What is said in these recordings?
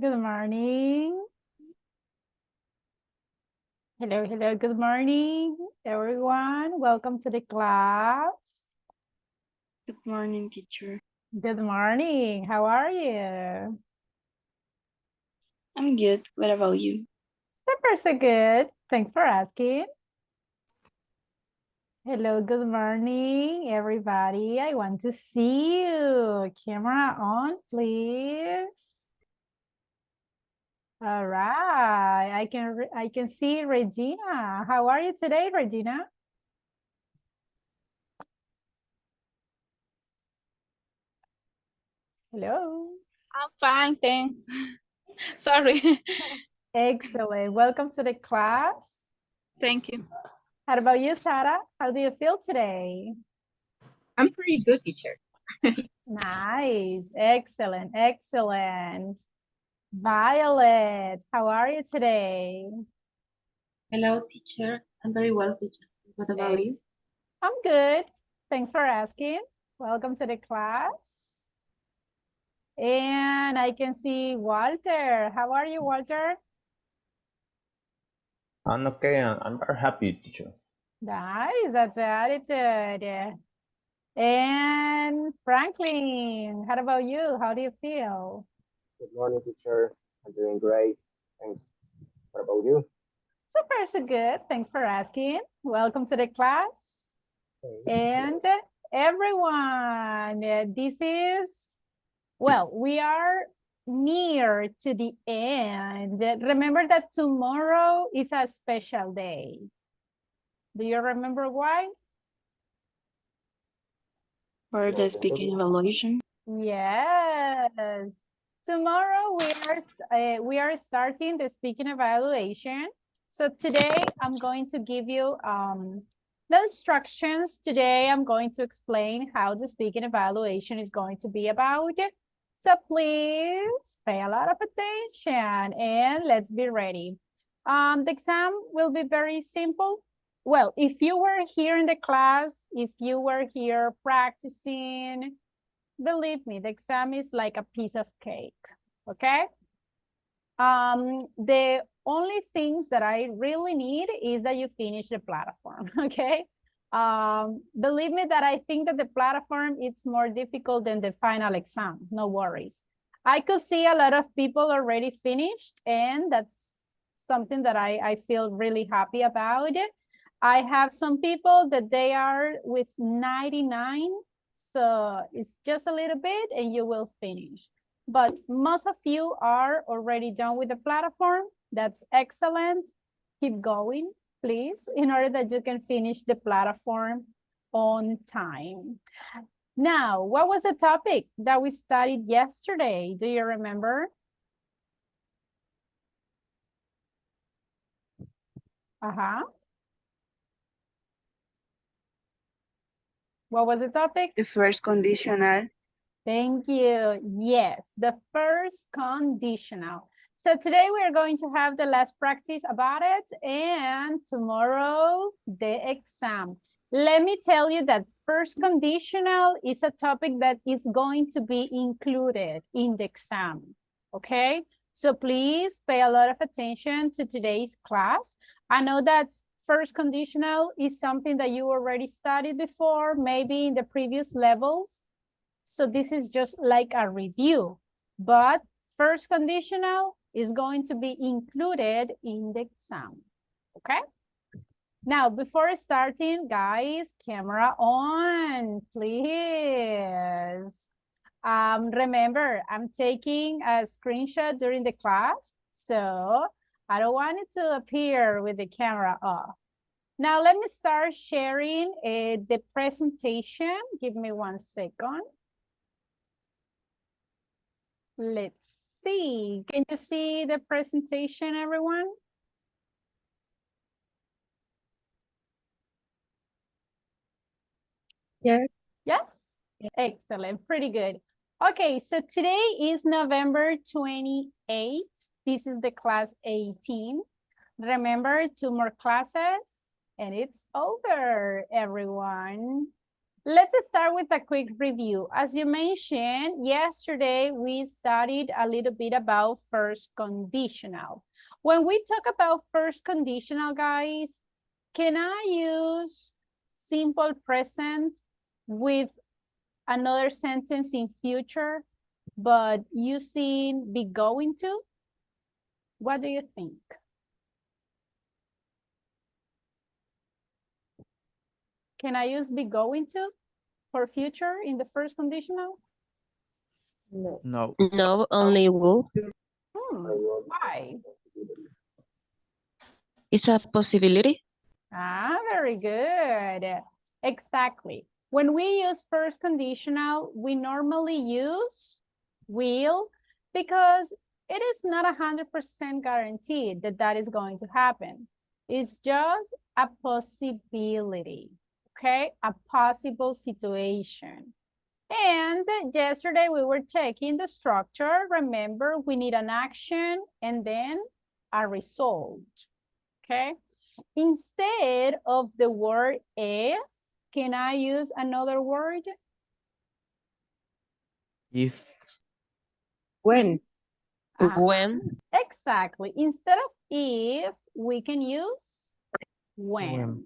Good morning. Hello, good morning, everyone. Welcome to the class. Good morning, teacher. Good morning. How are you? I'm good. What about you? Super, so good. Thanks for asking. Hello, good morning, everybody. I want to see you. Camera on, please. All right. I can see Regina. How are you today, Regina? Hello. I'm fine, thanks. Sorry. Excellent. Welcome to the class. Thank you. How about you, Sarah? How do you feel today? I'm pretty good, teacher. Nice. Excellent. Excellent. Violet, how are you today? Hello, teacher. I'm very well, teacher. What about you? I'm good. Thanks for asking. Welcome to the class. And I can see Walter. How are you, Walter? I'm okay. I'm very happy, teacher. Nice. That's the attitude. And Franklin, how about you? How do you feel? Good morning, teacher. I'm doing great. Thanks. What about you? Super, so good. Thanks for asking. Welcome to the class. And everyone, this is, well, we are near to the end. Remember that tomorrow is a special day. Do you remember why? For the speaking evaluation. Yes. Tomorrow we are starting the speaking evaluation. So today I'm going to give you the instructions. Today I'm going to explain how the speaking evaluation is going to be about. So please pay a lot of attention and let's be ready. The exam will be very simple. Well, if you were here in the class, if you were here practicing, believe me, the exam is like a piece of cake, okay? The only things that I really need is that you finish the platform, okay? Believe me that I think that the platform is more difficult than the final exam, no worries. I could see a lot of people already finished and that's something that I feel really happy about. I have some people that they are with 99, so it's just a little bit and you will finish. But most of you are already done with the platform. That's excellent. Keep going, please, in order that you can finish the platform on time. Now, what was the topic that we studied yesterday? Do you remember? What was the topic? The first conditional. Thank you. Yes, the first conditional. So today we are going to have the last practice about it and tomorrow the exam. Let me tell you that first conditional is a topic that is going to be included in the exam, okay? So please pay a lot of attention to today's class. I know that first conditional is something that you already studied before, maybe in the previous levels. So this is just like a review, but first conditional is going to be included in the exam, okay? Now, before starting, guys, camera on, please. Remember, I'm taking a screenshot during the class, so I don't want it to appear with the camera off. Now, let me start sharing the presentation. Give me 1 second. Let's see. Can you see the presentation, everyone? Yes. Yes? Excellent. Pretty good. Okay, so today is November 28th. This is the class 18. Remember, 2 more classes and it's over, everyone. Let's start with a quick review. As you mentioned, yesterday we studied a little bit about first conditional. When we talk about first conditional, guys, can I use simple present with another sentence in future, but using be going to? What do you think? Can I use be going to for future in the first conditional? No. No, only will. Why? It's a possibility. Ah, very good. Exactly. When we use first conditional, we normally use will because it is not 100% guaranteed that that is going to happen. It's just a possibility, okay? A possible situation. And yesterday we were checking the structure. Remember, we need an action and then a result, okay? Instead of the word if, can I use another word? If. When? When? Exactly. Instead of if, we can use when. When.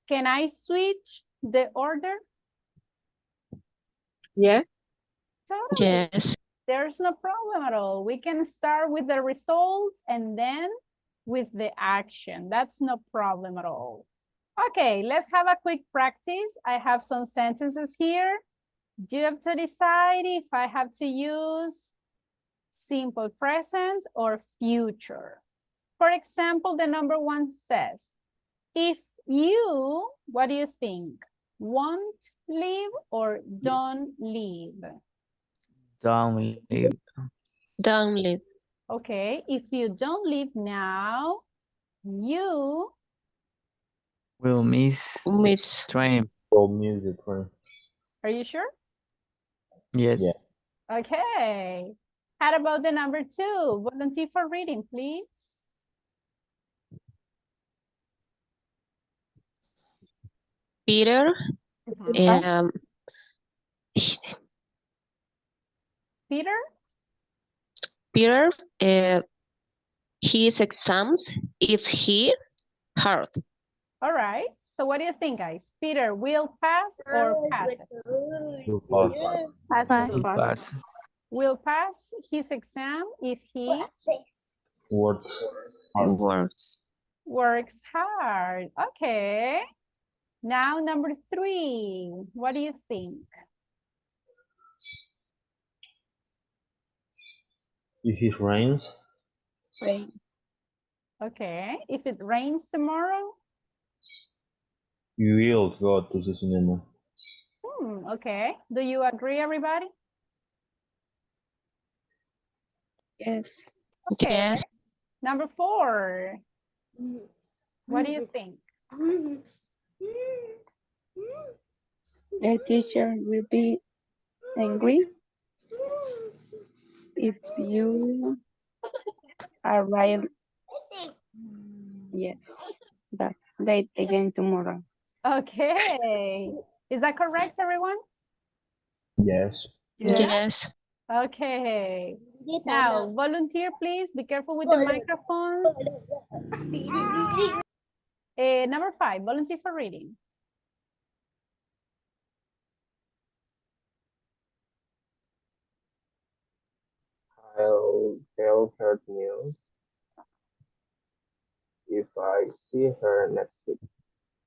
Can I switch the order? Yes. Totally. Yes. There's no problem at all. We can start with the results and then with the action. That's no problem at all. Okay, let's have a quick practice. I have some sentences here. You have to decide if I have to use simple present or future. For example, the number one says, if you, what do you think? Won't leave or don't leave? Don't leave. Don't leave. Okay, if you don't leave now, you, Will miss Miss. train. Go miss the train. are you sure? Yes. Yeah. Okay. How about the number two? Volunteer for reading, please. Peter. Mhm. Peter? Peter. His exams if he hard. All right. So what do you think, guys? Peter will pass or passes? Will pass. Will pass. Will pass his exam if he Works hard. Words. works hard. Okay. Now number three. What do you think? If it rains, Rain. Okay. If it rains tomorrow? you will go to the cinema. Okay. Do you agree, everybody? Yes. Okay. Yes. Number four. What do you think? The teacher will be angry if you arrive, yes, but late again tomorrow. Okay. Is that correct, everyone? Yes. Yes. Okay. Now, volunteer, please. Be careful with the microphones. Number five, volunteer for reading. I'll tell her news if I see her next week.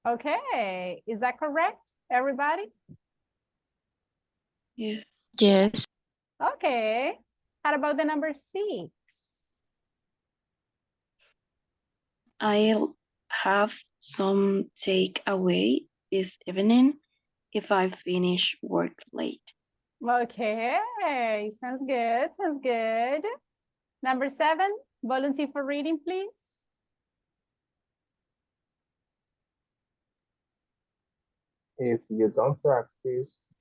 Okay. Is that correct, everybody? Yes. Yes. Okay. How about the number six? I'll have some takeaway this evening if I finish work late. Okay. Sounds good. Sounds good. Number seven, volunteer for reading, please. If you don't practice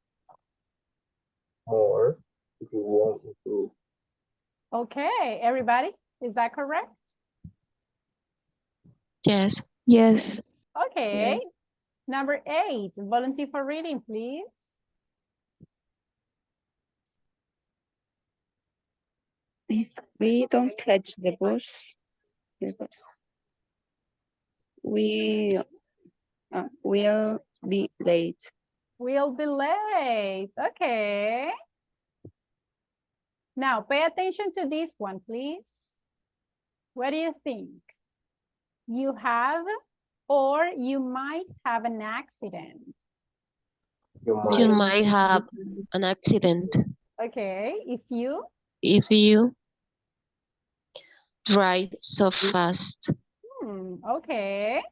more, you won't improve. Okay, everybody, is that correct? Yes. Yes. Okay. Yes. Number 8, volunteer for reading, please. If we don't catch the bus, we will be late. We'll be late. Okay. Now, pay attention to this one, please. What do you think? You have or you might have an accident. You might have an accident Okay, if you, drive so fast. Okay.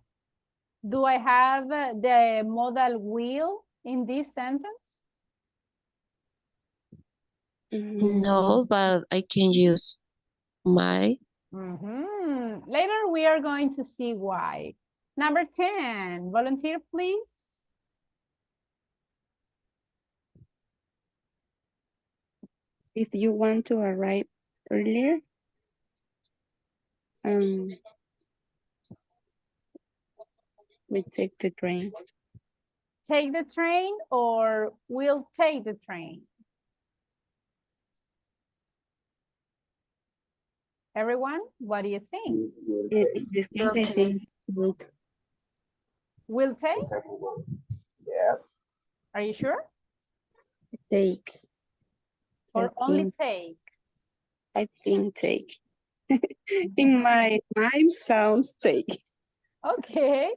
Do I have the modal will in this sentence? No, but I can use my. Later, we are going to see why. Number 10, volunteer, please. If you want to arrive earlier, we take the train. Take the train or we'll take the train? Everyone, what do you think? In this case, I think it's good. We'll take? The second one. Yeah. Are you sure? Take. Or I only think- take? I think take. In my mind sounds take. Okay.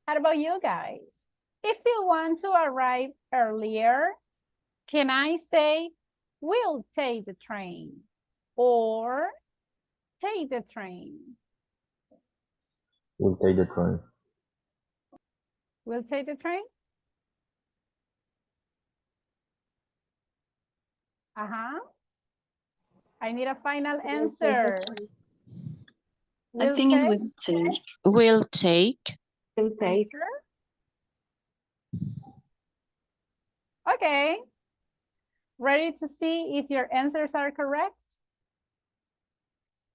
How about you guys? If you want to arrive earlier, can I say, we'll take the train or take the train? We'll take the train. We'll take the train? I need a final answer. I think it's will take. Will take. Will take. Sure? Okay. Ready to see if your answers are correct?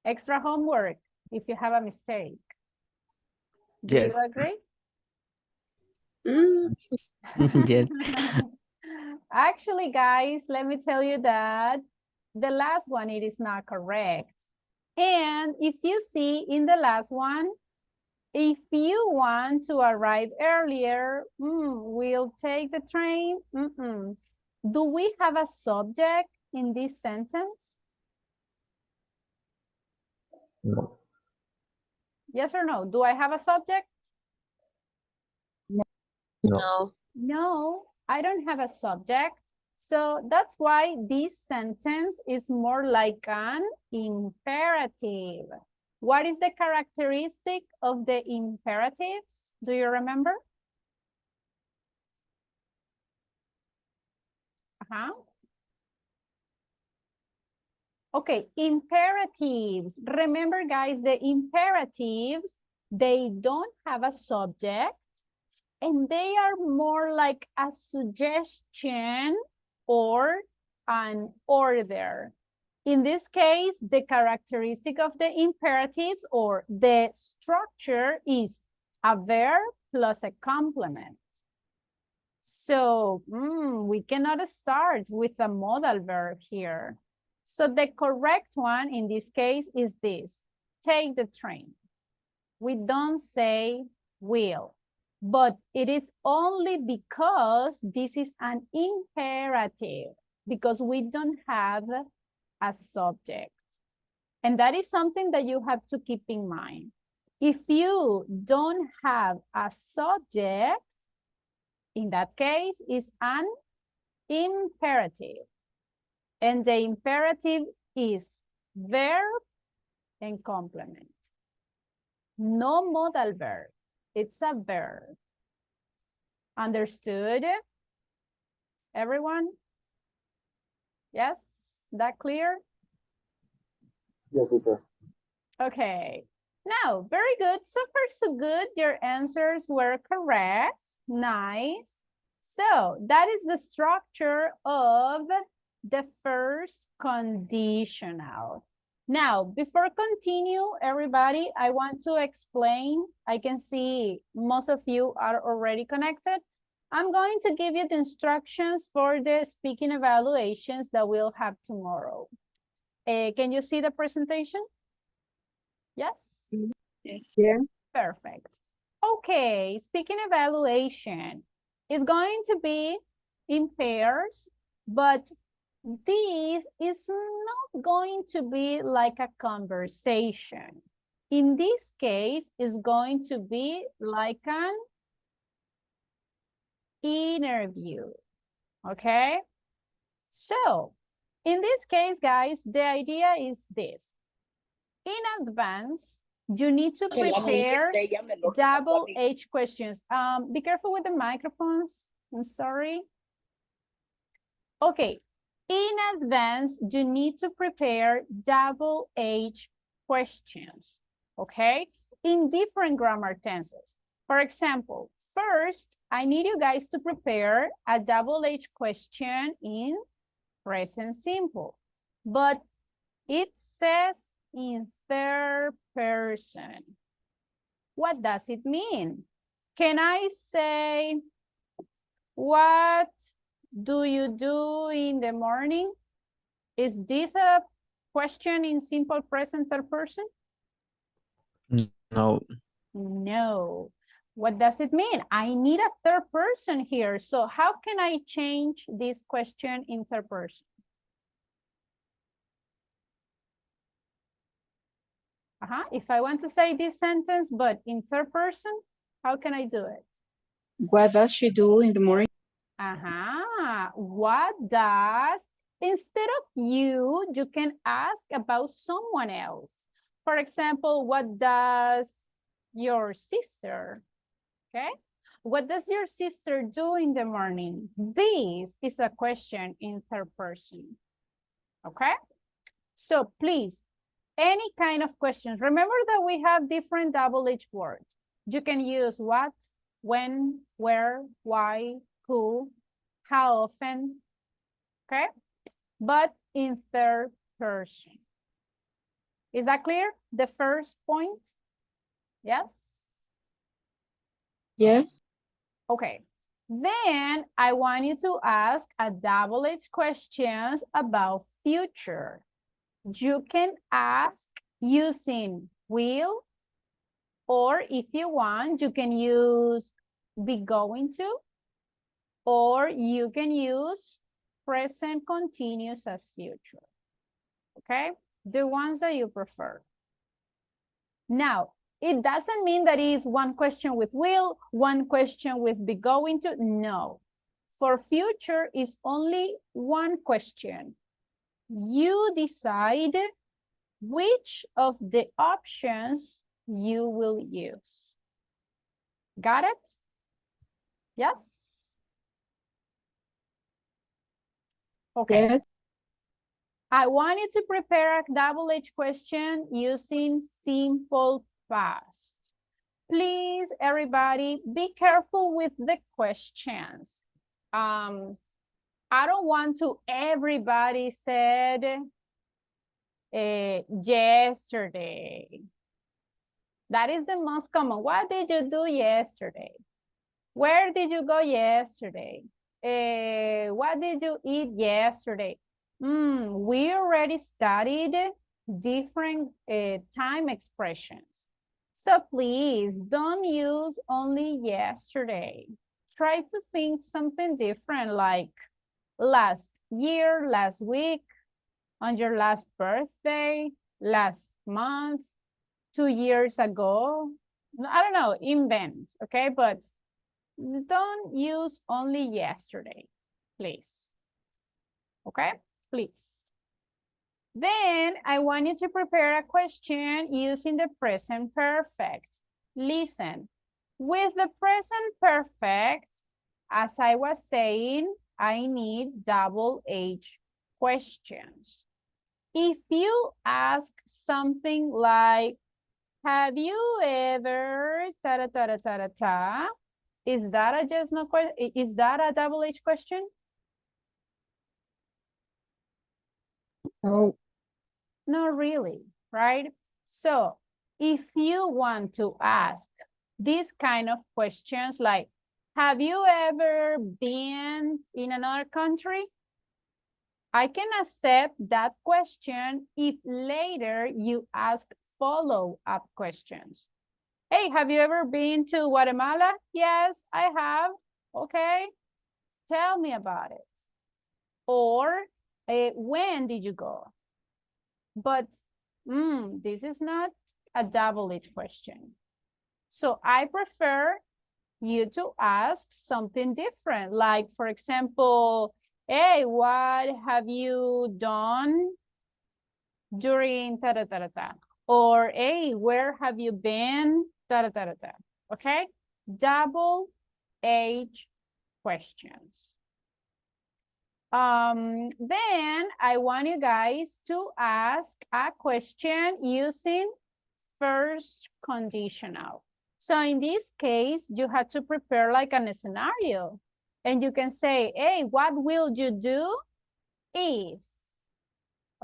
Extra homework if you have a mistake. Do Yes. you agree? Yes. Actually, guys, let me tell you that the last one, it is not correct. And if you see in the last one, if you want to arrive earlier, we'll take the train. Do we have a subject in this sentence? No. Yes or no? Do I have a subject? No. No, I don't have a subject. So that's why this sentence is more like an imperative. What is the characteristic of the imperatives? Do you remember? Okay, imperatives. Remember, guys, the imperatives, they don't have a subject and they are more like a suggestion or an order. In this case, the characteristic of the imperatives or the structure is a verb plus a complement. So we cannot start with a modal verb here. So the correct one in this case is this: take the train. We don't say will, but it is only because this is an imperative, because we don't have a subject. And that is something that you have to keep in mind. If you don't have a subject, in that case, it's an imperative. And the imperative is verb and complement. No modal verb. It's a verb. Understood? Everyone? Yes? That clear? Yes, teacher. Okay. Now, very good. So far, so good. Your answers were correct. Nice. So that is the structure of the first conditional. Now, before continue, everybody, I want to explain. I can see most of you are already connected. I'm going to give you the instructions for the speaking evaluations that we'll have tomorrow. Can you see the presentation? Yes? Yeah. Perfect. Okay, speaking evaluation is going to be in pairs, but this is not going to be like a conversation. In this case, it's going to be like an interview, okay? So, in this case, guys, the idea is this. In advance, you need to prepare double H questions. Be careful with the microphones. I'm sorry. Okay. In advance, you need to prepare double H questions, okay? In different grammar tenses. For example, first, I need you guys to prepare a double H question in present simple, but it says in third person. What does it mean? Can I say, what do you do in the morning? Is this a question in simple present third person? No. No. What does it mean? I need a third person here. So how can I change this question in third person? If I want to say this sentence, but in third person, how can I do it? What does she do in the morning? What does, instead of you can ask about someone else. For example, what does your sister, okay? What does your sister do in the morning? This is a question in third person, okay? So please, any kind of questions. Remember that we have different double H words. You can use what, when, where, why, who, how often, okay? But in third person. Is that clear? The first point? Yes? Yes. Okay. Then I want you to ask a double H questions about future. You can ask using will, or if you want, you can use be going to, or you can use present continuous as future, okay? The ones that you prefer. Now, it doesn't mean that it is one question with will, one question with be going to, no. For future is only one question. You decide which of the options you will use. Got it? Yes? Okay. Yes. I want you to prepare a double H question using simple past. Please, everybody, be careful with the questions. I don't want to, everybody said yesterday. That is the most common. What did you do yesterday? Where did you go yesterday? What did you eat yesterday? We already studied different time expressions. So please don't use only yesterday. Try to think something different, like last year, last week, on your last birthday, last month, 2 years ago. I don't know, invent, okay? But don't use only yesterday, please. Okay, please. Then I want you to prepare a question using the present perfect. Listen, with the present perfect, as I was saying, I need double H questions. If you ask something like, have you ever, ta-da-ta-da-ta-da-ta, is that a just no question? Is that a double H question? No. Not really, right? So if you want to ask these kind of questions like, have you ever been in another country? I can accept that question if later you ask follow-up questions. Hey, have you ever been to Guatemala? Yes, I have. Okay, tell me about it. Or when did you go? But this is not a double-edged question. So I prefer you to ask something different. Like, for example, hey, what have you done during ta-da-ta-da-ta? Or, hey, where have you been? Ta-da-ta-da-ta. Okay? Double-edged questions. Then I want you guys to ask a question using first conditional. So in this case, you have to prepare like a scenario. And you can say, hey, what will you do if?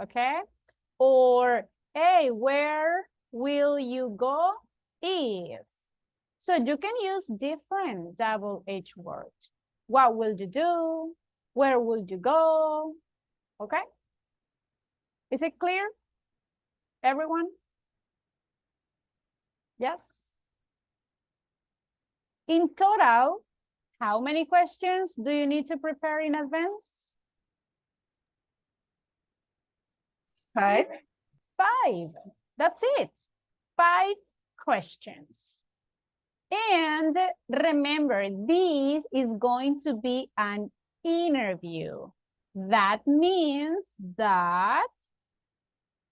Okay? Or, hey, where will you go if? So you can use different double-edged words. What will you do? Where will you go? Okay? Is it clear? Everyone? Yes? In total, how many questions do you need to prepare in advance? 5. 5. That's it. 5 questions. And remember, this is going to be an interview. That means that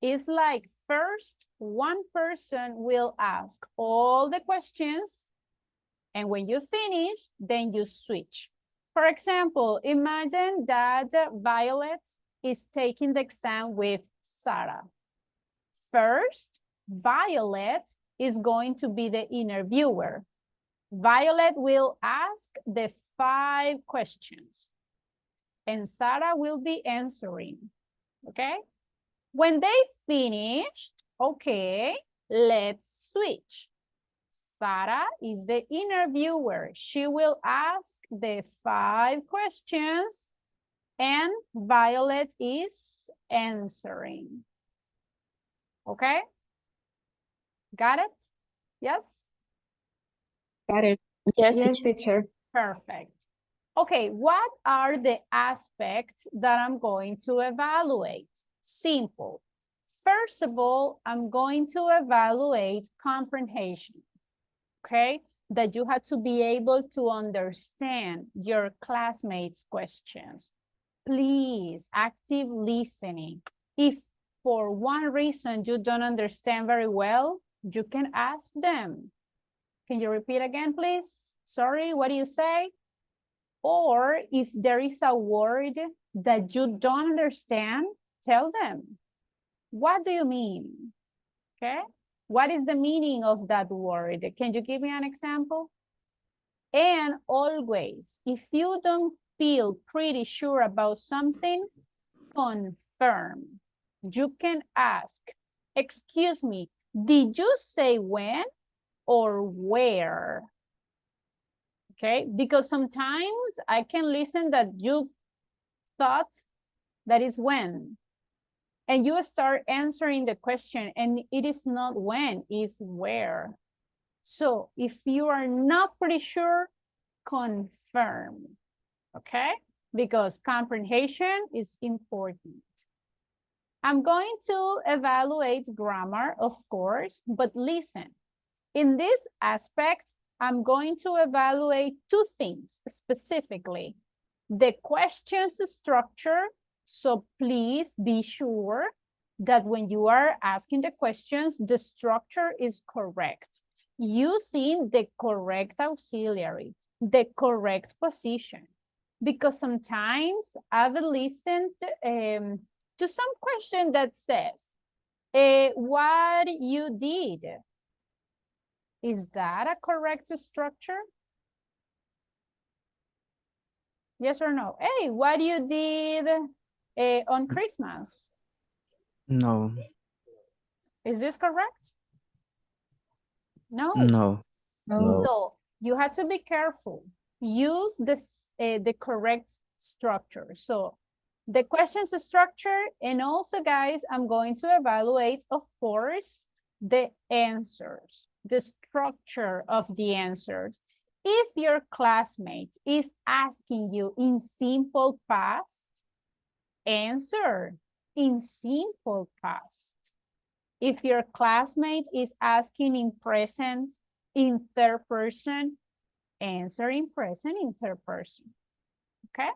it's like first one person will ask all the questions, and when you finish, then you switch. For example, imagine that Violet is taking the exam with Sarah. First, Violet is going to be the interviewer. Violet will ask the 5 questions, and Sarah will be answering, okay? When they finished, okay, let's switch. Sarah is the interviewer. She will ask the 5 questions, and Violet is answering. Okay? Got it? Yes? Got it. Yes, Yes, teacher. teacher. Perfect. Okay, what are the aspects that I'm going to evaluate? Simple. First of all, I'm going to evaluate comprehension. Okay? That you have to be able to understand your classmates' questions. Please, active listening. If for one reason you don't understand very well, you can ask them. Can you repeat again, please? Sorry, what do you say? Or if there is a word that you don't understand, tell them. What do you mean? Okay? What is the meaning of that word? Can you give me an example? And always, if you don't feel pretty sure about something, confirm. You can ask, excuse me, did you say when or where? Okay, because sometimes I can listen that you thought that is when. And you start answering the question and it is not when, it's where. So if you are not pretty sure, confirm, okay? Because comprehension is important. I'm going to evaluate grammar, of course, but listen. In this aspect, I'm going to evaluate 2 things specifically. The question's structure, so please be sure that when you are asking the questions, the structure is correct. Using the correct auxiliary, the correct position. Because sometimes I've listened to some question that says, what you did. Is that a correct structure? Yes or no? Hey, what you did on Christmas? No. Is this correct? No. No. No. So you have to be careful. Use this the correct structure. So the question's structure, and also, guys, I'm going to evaluate, of course, the answers, the structure of the answers. If your classmate is asking you in simple past, answer in simple past. If your classmate is asking in present, in third person, answer in present, in third person. Okay?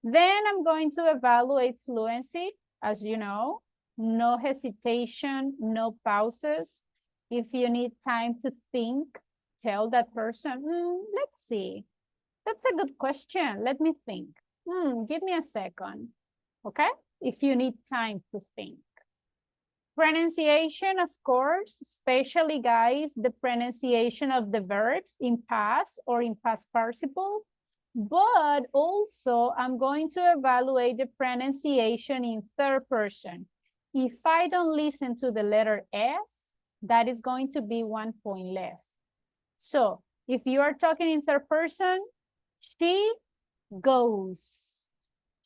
Then I'm going to evaluate fluency, as you know, no hesitation, no pauses. If you need time to think, tell that person, let's see. That's a good question. Let me think. Give me a second. Okay? If you need time to think. Pronunciation, of course, especially, guys, the pronunciation of the verbs in past or in past participle. But also, I'm going to evaluate the pronunciation in third person. If I don't listen to the letter S, that is going to be 1 point less. So, if you are talking in third person, she goes,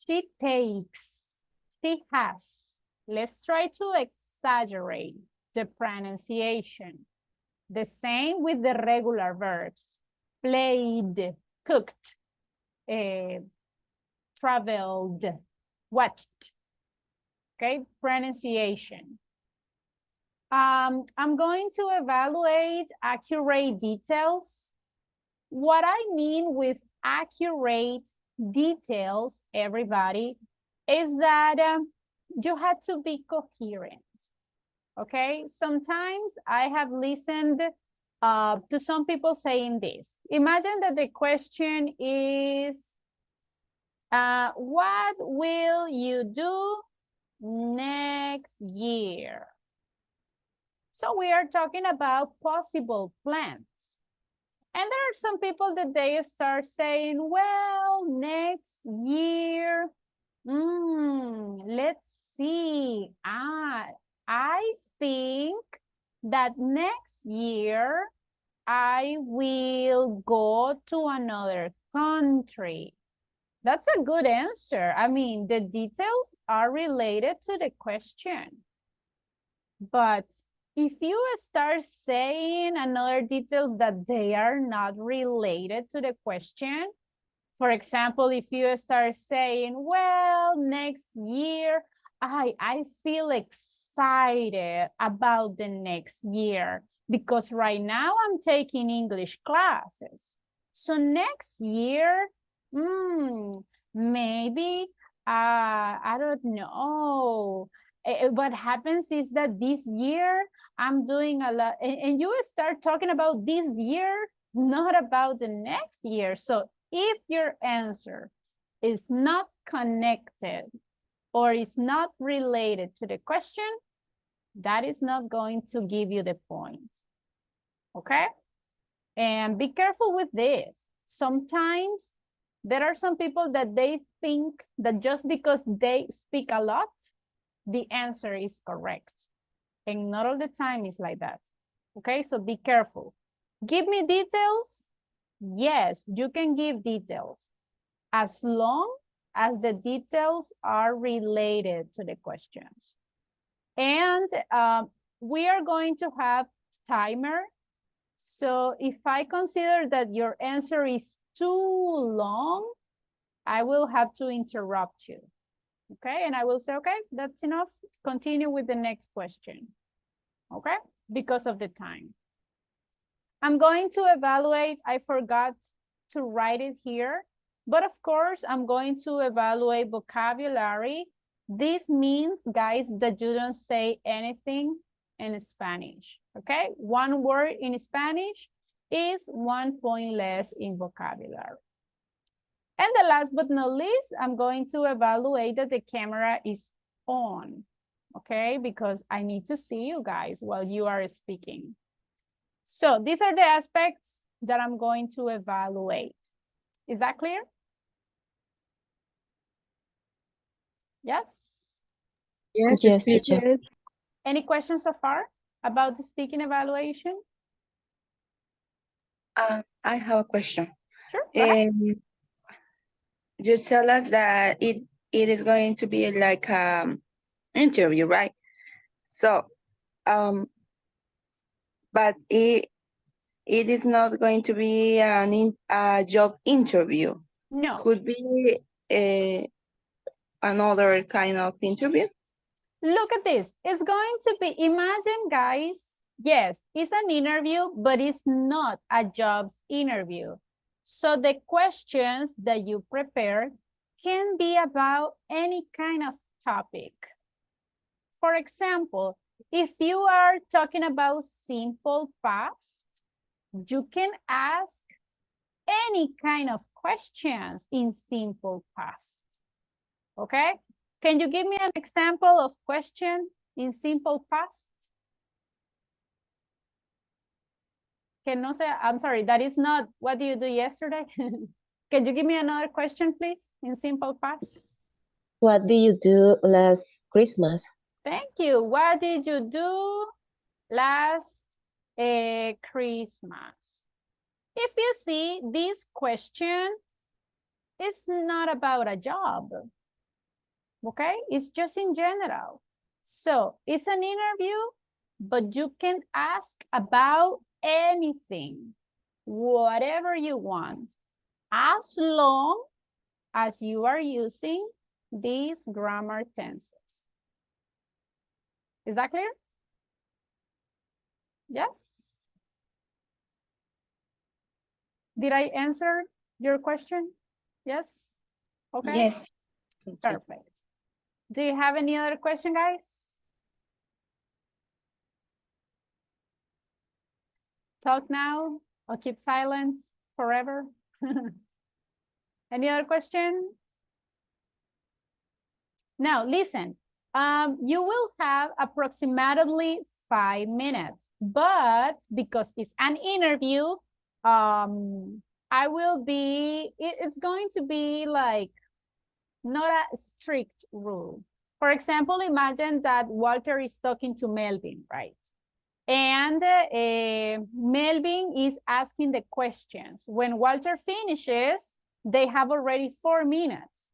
she takes, she has. Let's try to exaggerate the pronunciation. The same with the regular verbs. Played, cooked, traveled, watched. Okay, pronunciation. I'm going to evaluate accurate details. What I mean with accurate details, everybody, is that you had to be coherent. Okay, sometimes I have listened to some people saying this. Imagine that the question is, what will you do next year? So we are talking about possible plans. And there are some people that they start saying, well, next year, let's see. I think that next year I will go to another country. That's a good answer. I mean, the details are related to the question. But if you start saying another details that they are not related to the question, for example, if you start saying, well, next year, I feel excited about the next year because right now I'm taking English classes. So next year, maybe, I don't know. What happens is that this year I'm doing a lot, and you start talking about this year, not about the next year. So if your answer is not connected or is not related to the question, that is not going to give you the point. Okay? And be careful with this. Sometimes there are some people that they think that just because they speak a lot, the answer is correct. And not all the time is like that. Okay, so be careful. Give me details. Yes, you can give details as long as the details are related to the questions. And we are going to have timer. So if I consider that your answer is too long, I will have to interrupt you. Okay, and I will say, okay, that's enough. Continue with the next question. Okay, because of the time. I'm going to evaluate, I forgot to write it here, but of course, I'm going to evaluate vocabulary. This means, guys, that you don't say anything in Spanish, okay? One word in Spanish is 1 point less in vocabulary. And the last but not least, I'm going to evaluate that the camera is on, okay? Because I need to see you guys while you are speaking. So these are the aspects that I'm going to evaluate. Is that clear? Yes? Yes, Yes, teacher. teacher. Any questions so far about the speaking evaluation? I have a question. Sure. Go ahead. You tell us that it is going to be like interview, right? So, but it is not going to be a job interview. No. Could be another kind of interview. Look at this. It's going to be, imagine guys, yes, it's an interview, but it's not a jobs interview. So the questions that you prepare can be about any kind of topic. For example, if you are talking about simple past, you can ask any kind of questions in simple past. Okay? Can you give me an example of question in simple past? Que no sé, I'm sorry, that is not what did you do yesterday? Can you give me another question, please, in simple past? What did you do last Christmas? Thank you. What did you do last Christmas? If you see, this question is not about a job. Okay, it's just in general. So it's an interview, but you can ask about anything, whatever you want, as long as you are using these grammar tenses. Is that clear? Yes? Did I answer your question? Yes? Okay. Yes. Perfect. Do you have any other question, guys? Talk now or keep silence forever? Any other question? Now, listen. You will have approximately 5 minutes, but because it's an interview, it's going to be like not a strict rule. For example, imagine that Walter is talking to Melvin, right? And Melvin is asking the questions. When Walter finishes, they have already 4 minutes.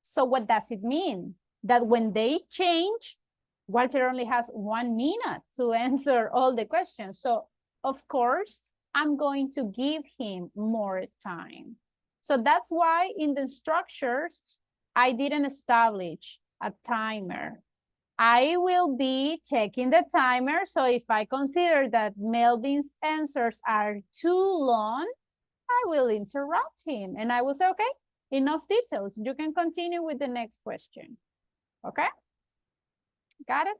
So what does it mean? That when they change, Walter only has 1 minute to answer all the questions. So of course, I'm going to give him more time. So that's why in the structures, I didn't establish a timer. I will be checking the timer. So if I consider that Melvin's answers are too long, I will interrupt him and I will say, okay, enough details. You can continue with the next question. Okay? Got it?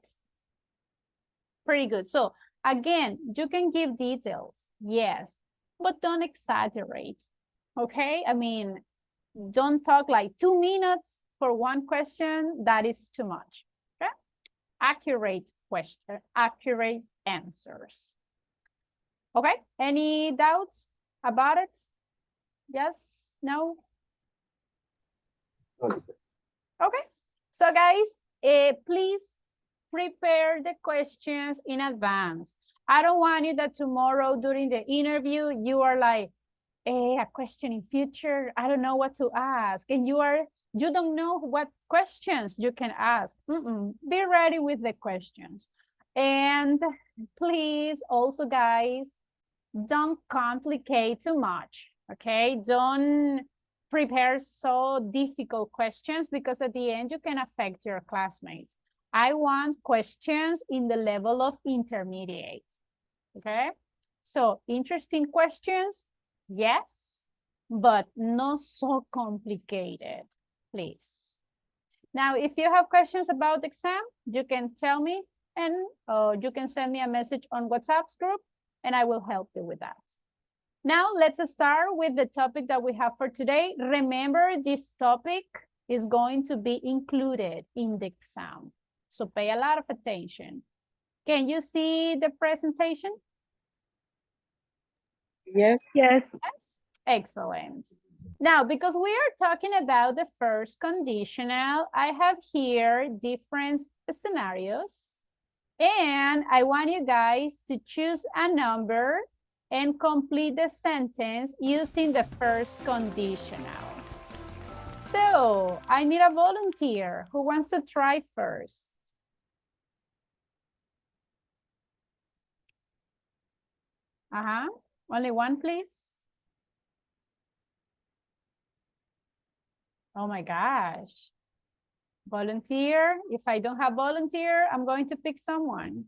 Pretty good. So again, you can give details, yes, but don't exaggerate. Okay? I mean, don't talk like 2 minutes for one question. That is too much. Okay? Accurate question, accurate answers. Okay? Any doubts about it? Yes? No? Okay. So guys, please prepare the questions in advance. I don't want it that tomorrow during the interview, you are like, a question in future, I don't know what to ask. And you don't know what questions you can ask. Be ready with the questions. And please also, guys, don't complicate too much, okay? Don't prepare so difficult questions because at the end you can affect your classmates. I want questions in the level of intermediate, okay? So interesting questions, yes, but not so complicated, please. Now, if you have questions about the exam, you can tell me and you can send me a message on WhatsApp's group and I will help you with that. Now, let's start with the topic that we have for today. Remember, this topic is going to be included in the exam. So pay a lot of attention. Can you see the presentation? Yes. Yes. Excellent. Now, because we are talking about the first conditional, I have here different scenarios. And I want you guys to choose a number and complete the sentence using the first conditional. So I need a volunteer. Who wants to try first? Only one, please. Oh my gosh. Volunteer. If I don't have volunteer, I'm going to pick someone.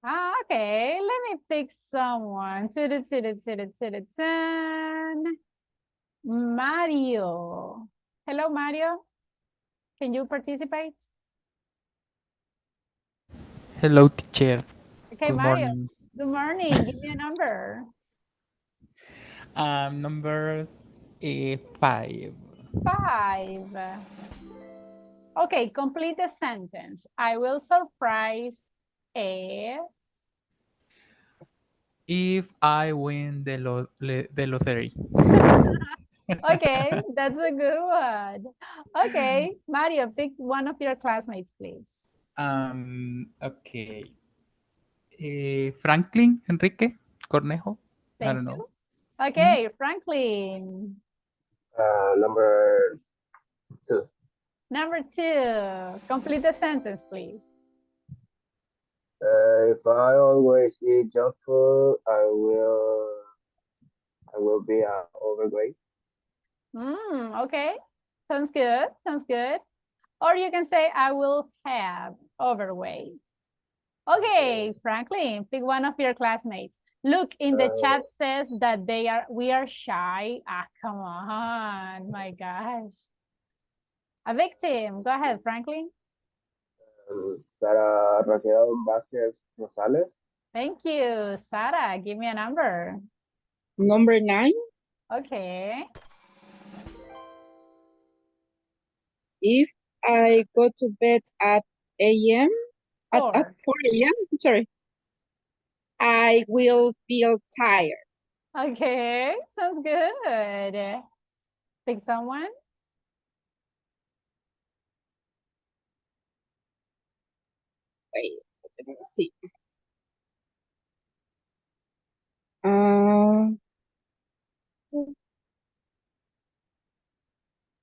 Okay, let me pick someone. Mario. Hello, Mario. Can you participate? Hello, teacher. Okay, Good Mario. morning. Good morning. Give me a number. Number 5. 5. Okay, complete the sentence. I will surprise If I win the lottery. Okay, that's a good one. Okay, Mario, pick one of your classmates, please. Okay. Franklin Enrique Cornejo. I Thank don't you. know. Okay, Franklin. Number 2. Number 2. Complete the sentence, please. If I always eat junk food, I will be overweight. Okay, sounds good. Sounds good. Or you can say I will have overweight. Okay, Franklin, pick one of your classmates. Look, in the chat says that we are shy. Come on, my gosh. A victim. Go ahead, Franklin. Sara Raquel Vasquez Rosales. Thank you. Sara, give me a number. Number 9. Okay. If I go to bed at 4 a.m., sorry, I will feel tired. Okay, sounds good. Pick someone. Wait, let me see.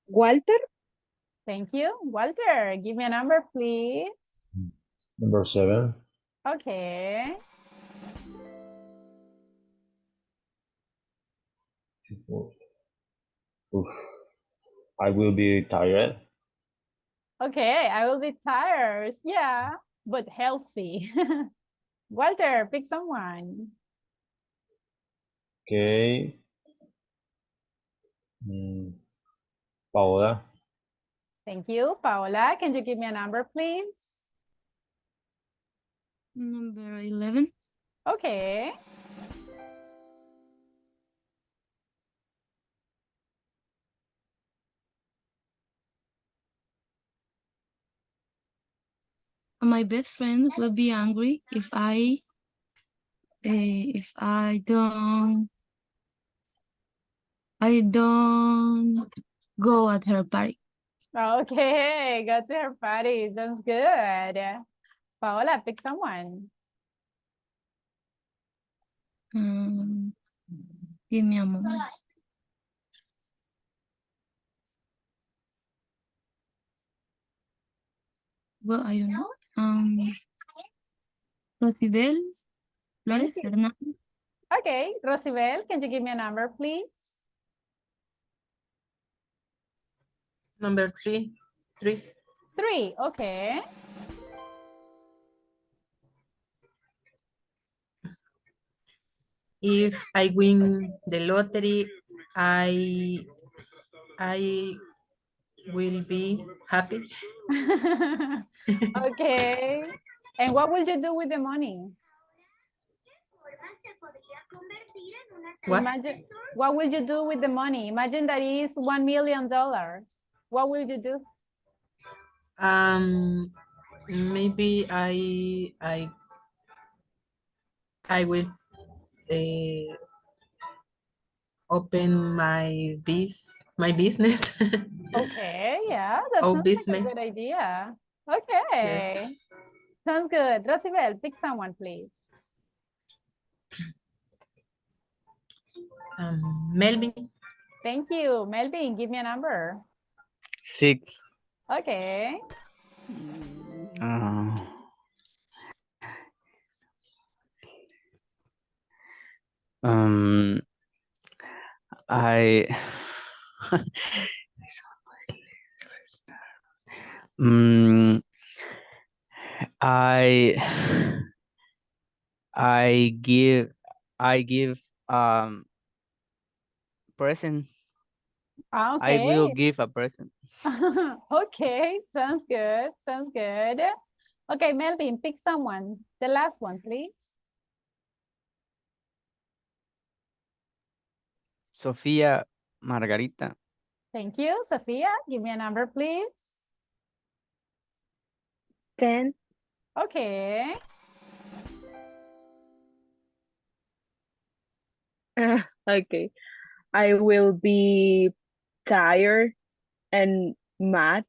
Walter? Thank you. Walter, give me a number, please. Number 7. Okay. Oof. I will be tired. Okay, I will be tired. Yeah, but healthy. Walter, pick someone. Okay. Paola. Thank you. Paola, can you give me a number, please? Number 11. Okay. My best friend will be angry if I don't go at her party. Okay, go to her party. Sounds good. Paola, pick someone. Give me a moment. Well, I don't know. Rosibel Flores Hernandez. Okay, Rosibel, can you give me a number, please? Number 3. 3. 3, okay. If I win the lottery, I will be happy. Okay. And what will you do with the money? What? Imagine, what will you do with the money? Imagine that is $1 million. What will you do? Maybe I will open my business. Okay, yeah, that Oh, sounds like a business. good idea. Okay. Sounds good. Rosibel, pick someone, please. Melvin. Thank you. Melvin, give me a number. 6. Okay. Uh, um, I mm, I I give present. I will Okay. give a present. Okay, sounds good. Sounds good. Okay, Melvin, pick someone. The last one, please. Sofía Margarita. Thank you. Sophia, give me a number, please. 10. Okay. Okay. I will be tired and mad.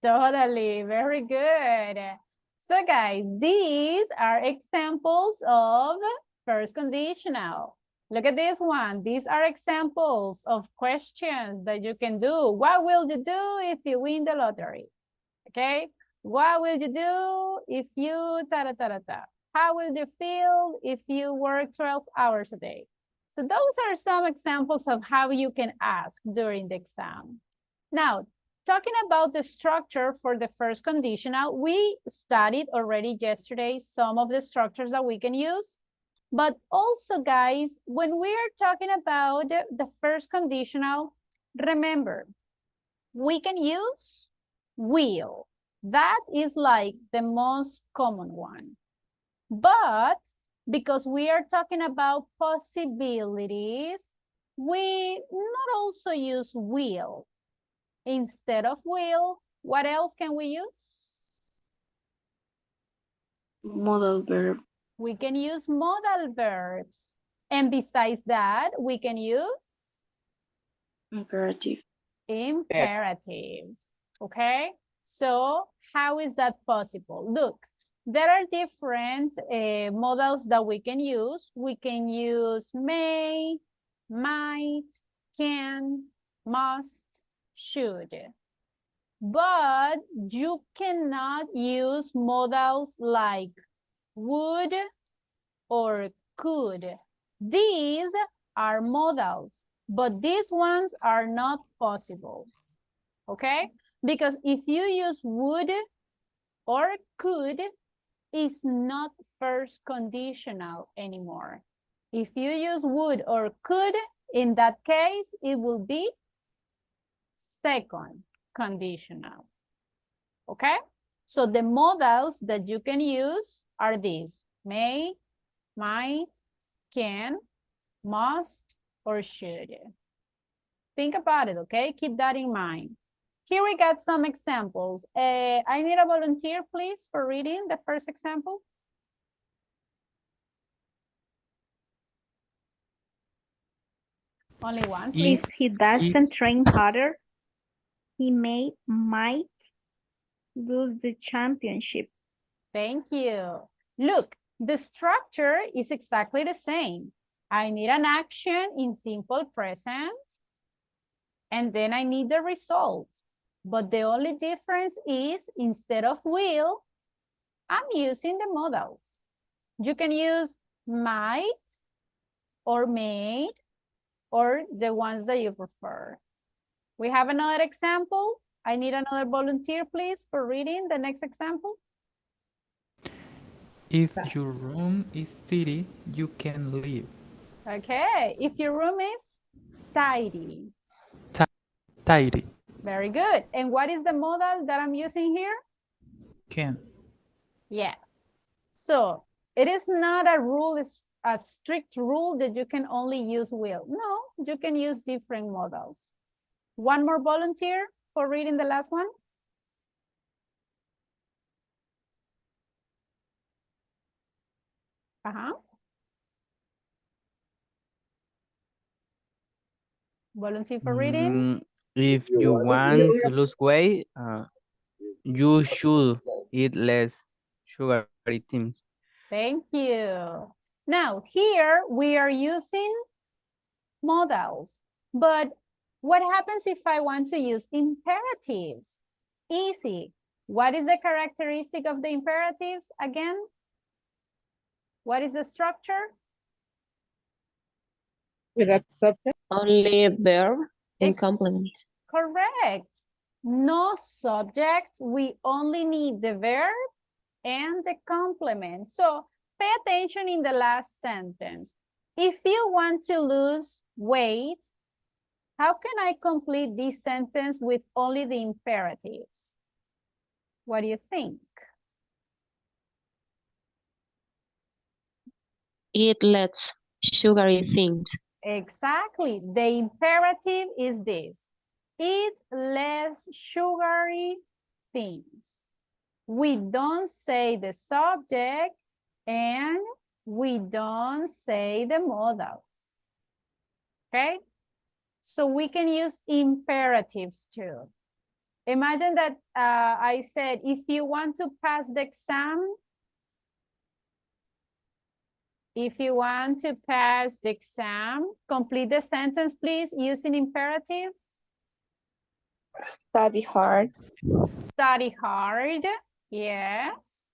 Totally. Very good. So guys, these are examples of first conditional. Look at this one. These are examples of questions that you can do. What will you do if you win the lottery? Okay. What will you do if you ta-da-ta-da-ta? How will you feel if you work 12 hours a day? So those are some examples of how you can ask during the exam. Now, talking about the structure for the first conditional, we studied already yesterday some of the structures that we can use. But also, guys, when we are talking about the first conditional, remember, we can use will. That is like the most common one. But because we are talking about possibilities, we not also use will. Instead of will, what else can we use? Modal verb. We can use modal verbs. And besides that, we can use Imperative. imperatives. Okay? So how is that possible? Look, there are different modals that we can use. We can use may, might, can, must, should. But you cannot use modals like would or could. These are modals, but these ones are not possible. Okay? Because if you use would or could, it's not first conditional anymore. If you use would or could, in that case, it will be second conditional. Okay? So the modals that you can use are these: may, might, can, must, or should. Think about it, okay? Keep that in mind. Here we got some examples. I need a volunteer, please, for reading the first example. Only one, please. If If he doesn't train harder, he might lose the championship. Thank you. Look, the structure is exactly the same. I need an action in simple present, and then I need the result. But the only difference is instead of will, I'm using the modals. You can use might or made or the ones that you prefer. We have another example. I need another volunteer, please, for reading the next example. if your room is dirty, you can leave. Okay, if your room is tidy. Tidy. Very good. And what is the modal that I'm using here? Can. Yes. So it is not a rule, a strict rule that you can only use will. No, you can use different modals. One more volunteer for reading the last one. Volunteer for reading. If you want to lose weight, You should eat less sugary things. Thank you. Now, here we are using modals, but what happens if I want to use imperatives? Easy. What is the characteristic of the imperatives again? What is the structure? Without subject. Only verb and complement. Correct. No subject. We only need the verb and the complement. So pay attention in the last sentence. If you want to lose weight, how can I complete this sentence with only the imperatives? What do you think? Eat less sugary things. Exactly. The imperative is this. Eat less sugary things. We don't say the subject and we don't say the modals. Okay? So we can use imperatives too. Imagine that I said, if you want to pass the exam, complete the sentence, please, using imperatives. Study hard. Study hard, yes.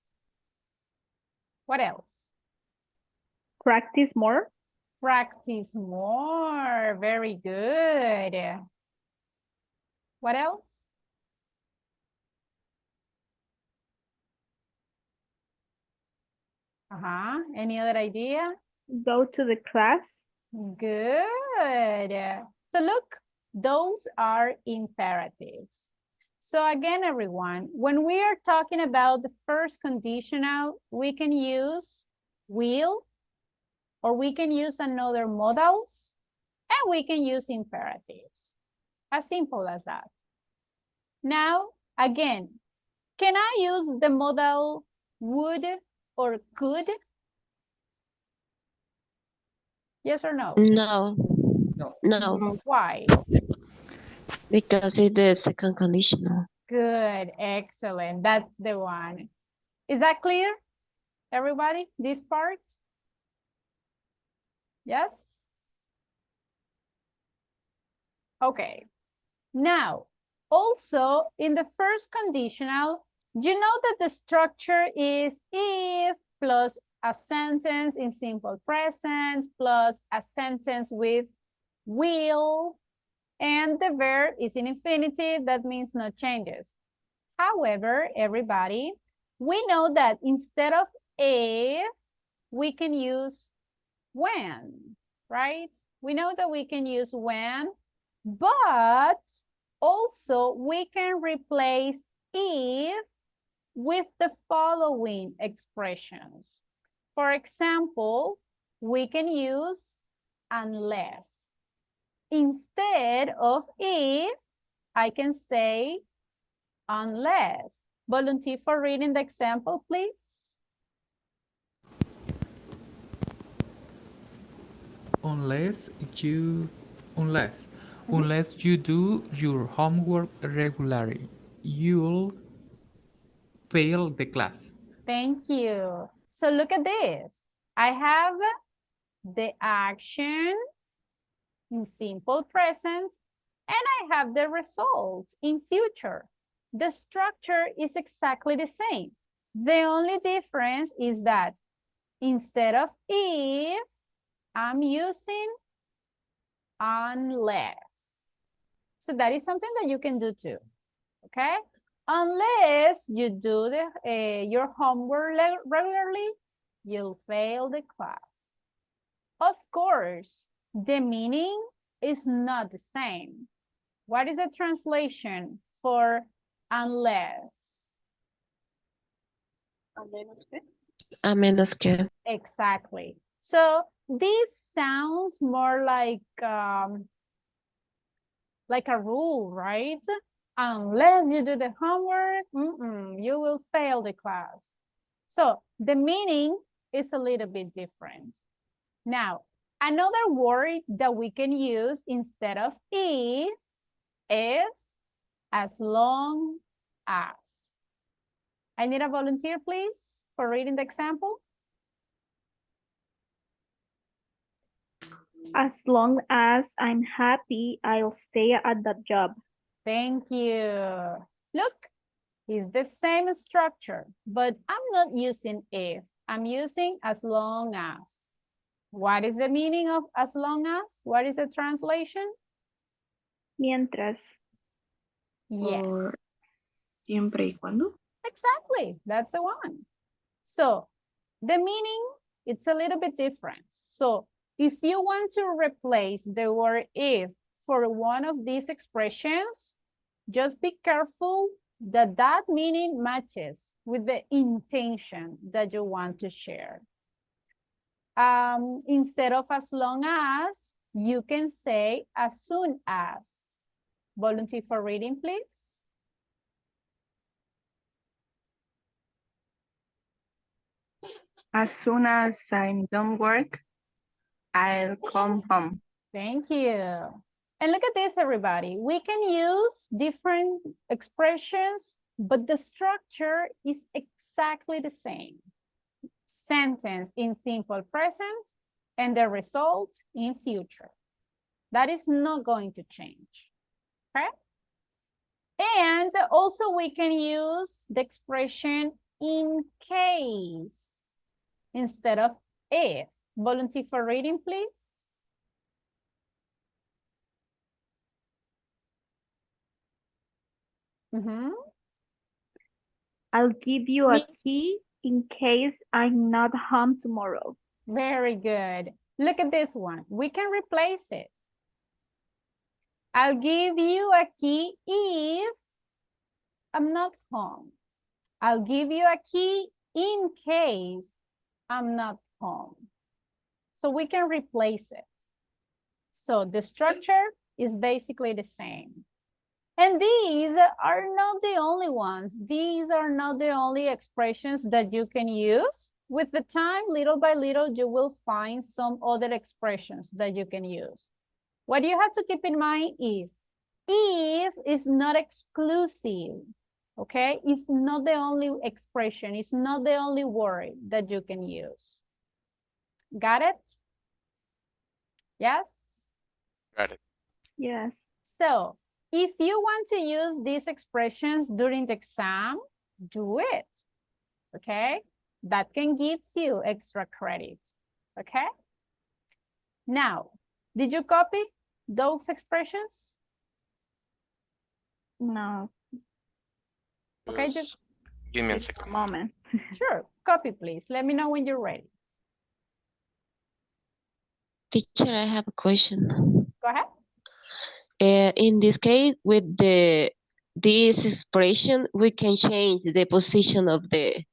What else? Practice more. Practice more, very good. What else? Any other idea? Go to the class. Good. So look, those are imperatives. So again, everyone, when we are talking about the first conditional, we can use will, or we can use another modals, and we can use imperatives. As simple as that. Now, again, can I use the modal would or could? Yes or no? No. No. Why? Because it's the second conditional. Good, excellent. That's the one. Is that clear, everybody, this part? Yes? Okay. Now, also in the first conditional, you know that the structure is if plus a sentence in simple present plus a sentence with will, and the verb is in infinitive. That means no changes. However, everybody, we know that instead of if, we can use when, right? We know that we can use when, but also we can replace if with the following expressions. For example, we can use unless. Instead of if, I can say unless. Volunteer for reading the example, please. Unless you do your homework regularly, you'll fail the class. Thank you. So look at this. I have the action in simple present, and I have the result in future. The structure is exactly the same. The only difference is that instead of if, I'm using unless. So that is something that you can do too, okay? Unless you do your homework regularly, you'll fail the class. Of course, the meaning is not the same. What is the translation for unless? A menos que. Exactly. So this sounds more like a rule, right? Unless you do the homework, you will fail the class. So the meaning is a little bit different. Now, another word that we can use instead of if is as long as. I need a volunteer, please, for reading the example. As long as I'm happy, I'll stay at that job. Thank you. Look, it's the same structure, but I'm not using if. I'm using as long as. What is the meaning of as long as? What is the translation? Mientras. Yes. Or siempre y cuando. Exactly, that's the one. So the meaning, it's a little bit different. So if you want to replace the word if for one of these expressions, just be careful that that meaning matches with the intention that you want to share. Instead of as long as, you can say as soon as. Volunteer for reading, please. As soon as I'm done work, I'll come home. Thank you. And look at this, everybody. We can use different expressions, but the structure is exactly the same. Sentence in simple present and the result in future. That is not going to change, okay? And also we can use the expression in case instead of if. Volunteer for reading, please. I'll give you a key in case I'm not home tomorrow. Very good. Look at this one. We can replace it. I'll give you a key if I'm not home. I'll give you a key in case I'm not home. So we can replace it. So the structure is basically the same. And these are not the only ones. These are not the only expressions that you can use. With the time, little by little, you will find some other expressions that you can use. What you have to keep in mind is, if is not exclusive, okay? It's not the only expression. It's not the only word that you can use. Got it? Yes? Got it. Yes. So, if you want to use these expressions during the exam, do it, okay? That can give you extra credit, okay? Now, did you copy those expressions? No. Okay, just give me a Just second. a moment. sure, copy please. Let me know when you're ready. Teacher, I have a question. Go ahead. In this case, with this expression, we can change the position of the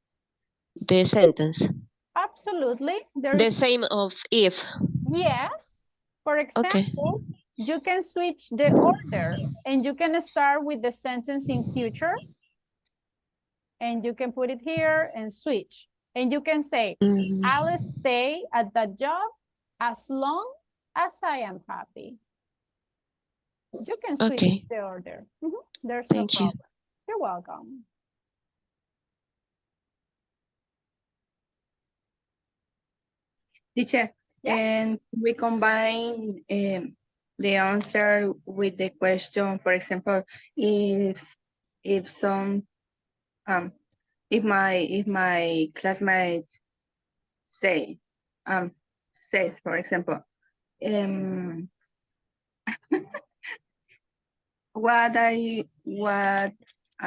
sentence. Absolutely. The same of if. Yes. For example, Okay. you can switch the order and you can start with the sentence in future and you can put it here and switch. And you can say, I'll stay at that job as long as I am happy. You can switch the order. There's no problem. You're welcome. Teacher, and we combine the answer with the question. For example, if my classmate says, for example, what are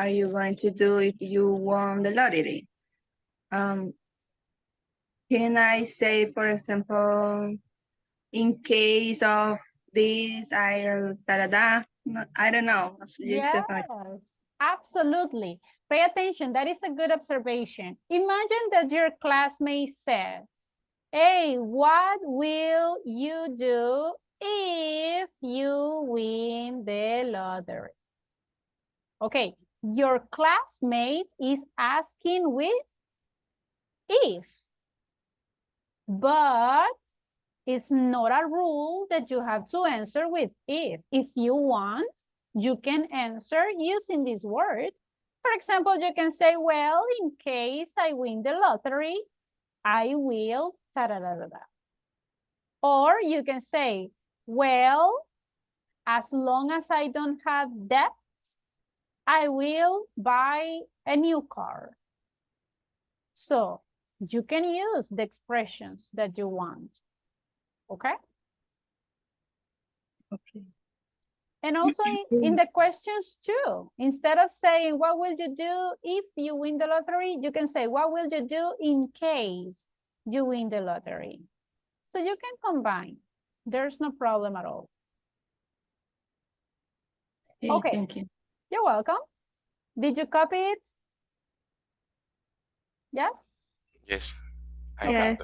you going to do if you won the lottery? Can I say, for example, in case of this, I'll da-da-da? I don't know. Yes, absolutely. Pay attention. That is a good observation. Imagine that your classmate says, hey, what will you do if you win the lottery? Okay, your classmate is asking with if, but it's not a rule that you have to answer with if. If you want, you can answer using this word, For example, you can say, well, in case I win the lottery, I will ta-da-da-da-da. Or you can say, well, as long as I don't have debt, I will buy a new car. So you can use the expressions that you want. Okay? Okay. And also in the questions too, instead of saying, what will you do if you win the lottery? You can say, what will you do in case you win the lottery? So you can combine. There's no problem at all. Okay. Thank you. You're welcome. Did you copy it? Yes? Yes. Okay.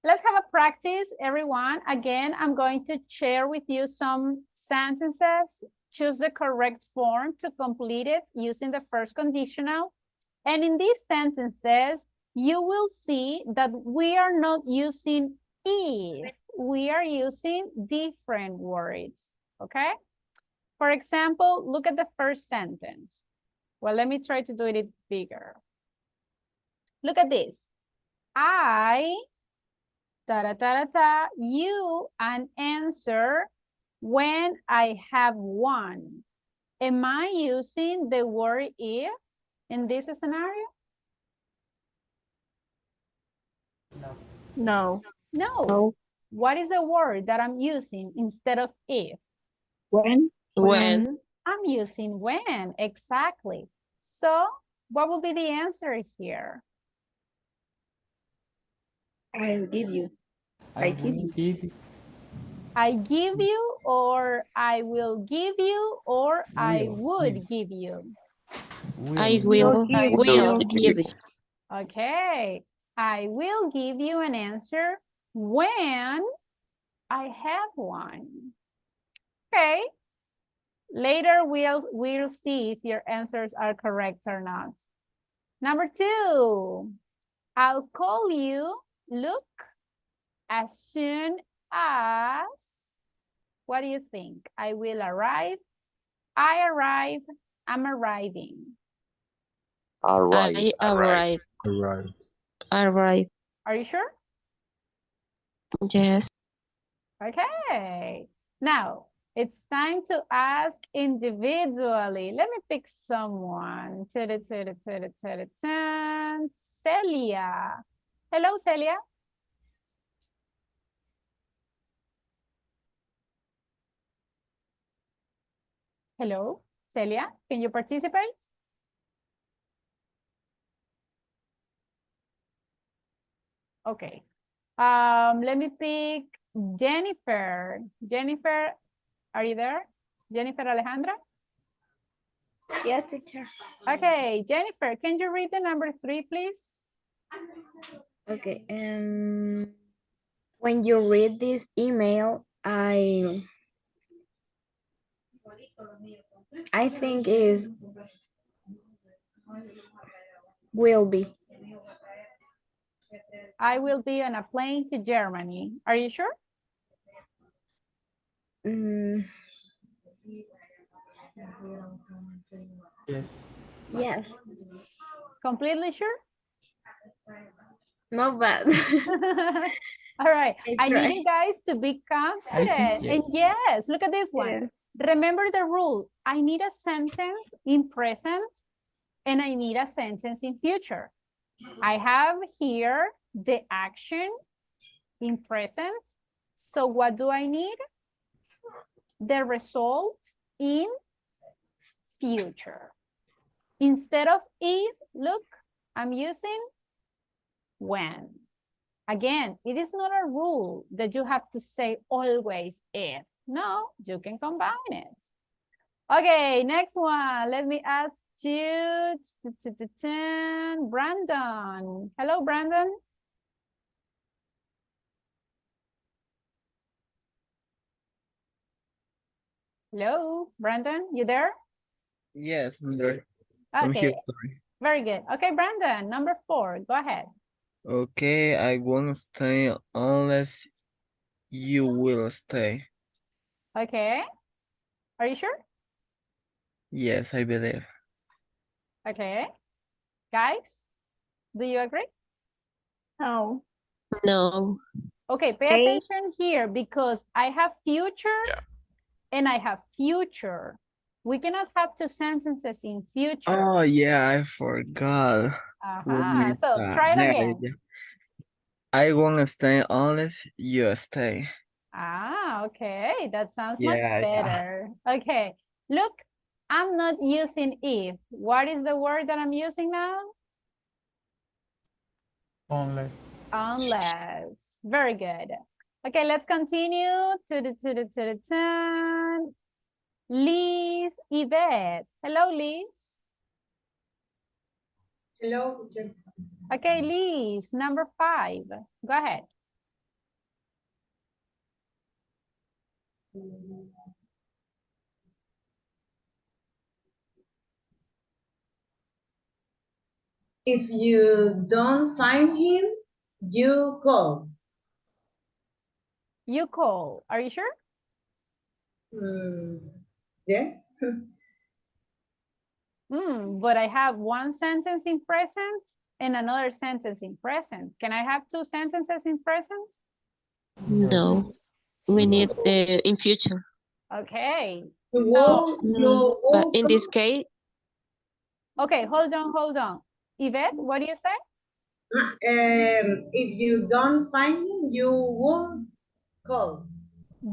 Let's have a practice, everyone. Again, I'm going to share with you some sentences. Choose the correct form to complete it using the first conditional. And in these sentences, you will see that we are not using if. We are using different words, okay? For example, look at the first sentence. Well, let me try to do it bigger. Look at this. I, you an answer when I have one. Am I using the word if in this scenario? No. No. What is the word that I'm using instead of if? When? When? I'm using when, exactly. So what will be the answer here? I'll give you. I give you. I give you, or I will give you, or I would give you. I will give you. Okay. I will give you an answer when I have one. Okay. Later we'll see if your answers are correct or not. Number 2. I'll call you, look, as soon as, what do you think? I will arrive, I arrive, I'm arriving. I arrive. Arrive. Are you sure? Yes. Okay. Now, it's time to ask individually. Let me pick someone. Celia. Hello, Celia. Hello, Celia. Can you participate? Okay. Let me pick Jennifer. Jennifer, are you there? Jennifer Alejandra? Yes, teacher. Okay, Jennifer, can you read the number 3, please? Okay, when you read this email, I think is will be. I will be on a plane to Germany. Are you sure? Yes. Yes. Completely sure? Not bad. All right. I need you guys to be confident. And yes, look at this one. Remember the rule. I need a sentence in present and I need a sentence in future. I have here the action in present. So what do I need? The result in future. Instead of if, look, I'm using when. Again, it is not a rule that you have to say always if. No, you can combine it. Okay, next one. Let me ask you, Brandon. Hello, Brandon. Hello, Brandon, you there? Yes, I'm there. I'm Okay, here, sorry. very good. Okay, Brandon, number 4, go ahead. Okay, I won't stay unless you will stay. Okay, are you sure? Yes, I believe. Okay. Guys, do you agree? No. No. Okay, pay Stay. attention here because I have future and I have future. We cannot have two sentences in future. Oh yeah, I forgot. Uh-huh. So try it again. I won't stay unless you stay. Ah, okay. That sounds much Yeah, yeah. better. Okay. Look, I'm not using if. What is the word that I'm using now? Unless. Unless. Very good. Okay, let's continue to the turn. Liz Yvette. Hello, Liz. Hello, teacher. Okay, Liz, number 5. Go ahead. If you don't find him, you call. You call. Are you sure? Yes. But I have one sentence in present and another sentence in present. Can I have two sentences in present? No. We need the in future. Okay. You So, But in this case, okay, hold on. Yvette, what do you say? if you don't find him, you will call.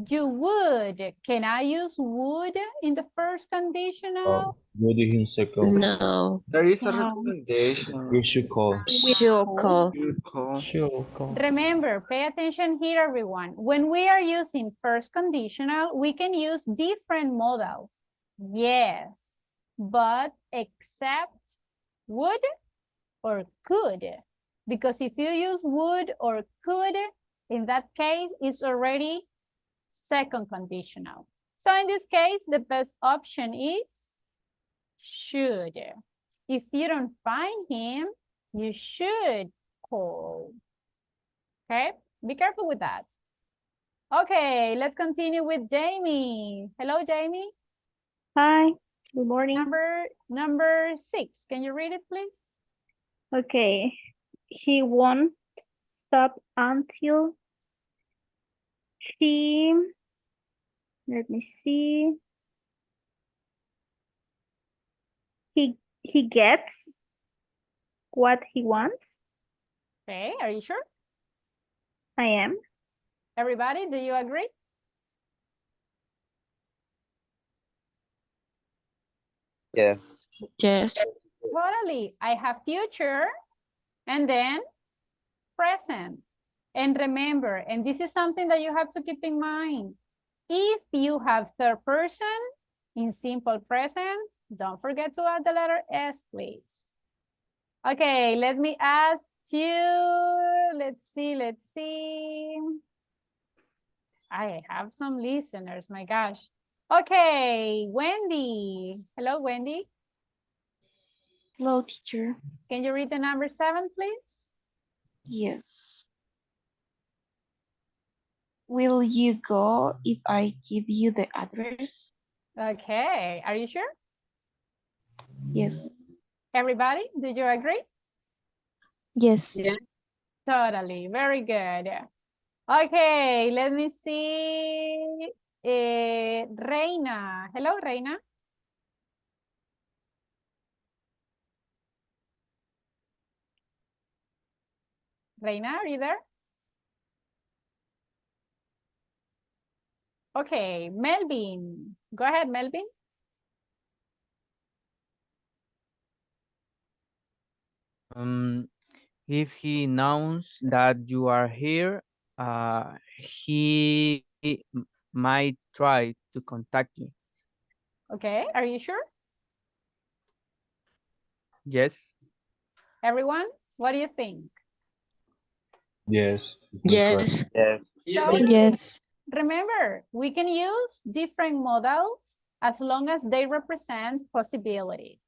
You would. Can I use would in the first conditional? Would you in second? no. There is a No. recommendation. You should call. She'll call. You call. She'll call. Remember, pay attention here, everyone. When we are using first conditional, we can use different modals. Yes, but except would or could. Because if you use would or could, in that case, it's already second conditional. So in this case, the best option is should. If you don't find him, you should call. Okay, be careful with that. Okay, let's continue with Jamie. Hello, Jamie. Hi. Good morning. Number 6. Can you read it, please? Okay. He won't stop until he, let me see. He gets what he wants. Okay, are you sure? I am. Everybody, do you agree? Yes. Yes. Totally. I have future and then present. And remember, and this is something that you have to keep in mind. If you have third person in simple present, don't forget to add the letter S, please. Okay, let me ask you, let's see. I have some listeners, my gosh. Okay, Wendy. Hello, Wendy. Hello, teacher. Can you read the number 7, please? Yes. Will you go if I give you the address? Okay, are you sure? Yes. Everybody, do you agree? Yes. Totally, very good. Okay, let me see. Reina. Hello, Reina. Reina, are you there? Okay, Melvin. Go ahead, Melvin. If he knows that you are here, he might try to contact you. Okay, are you sure? Yes. Everyone, what do you think? Yes. Yes. Yes. So, Yes. remember, we can use different modals as long as they represent possibilities.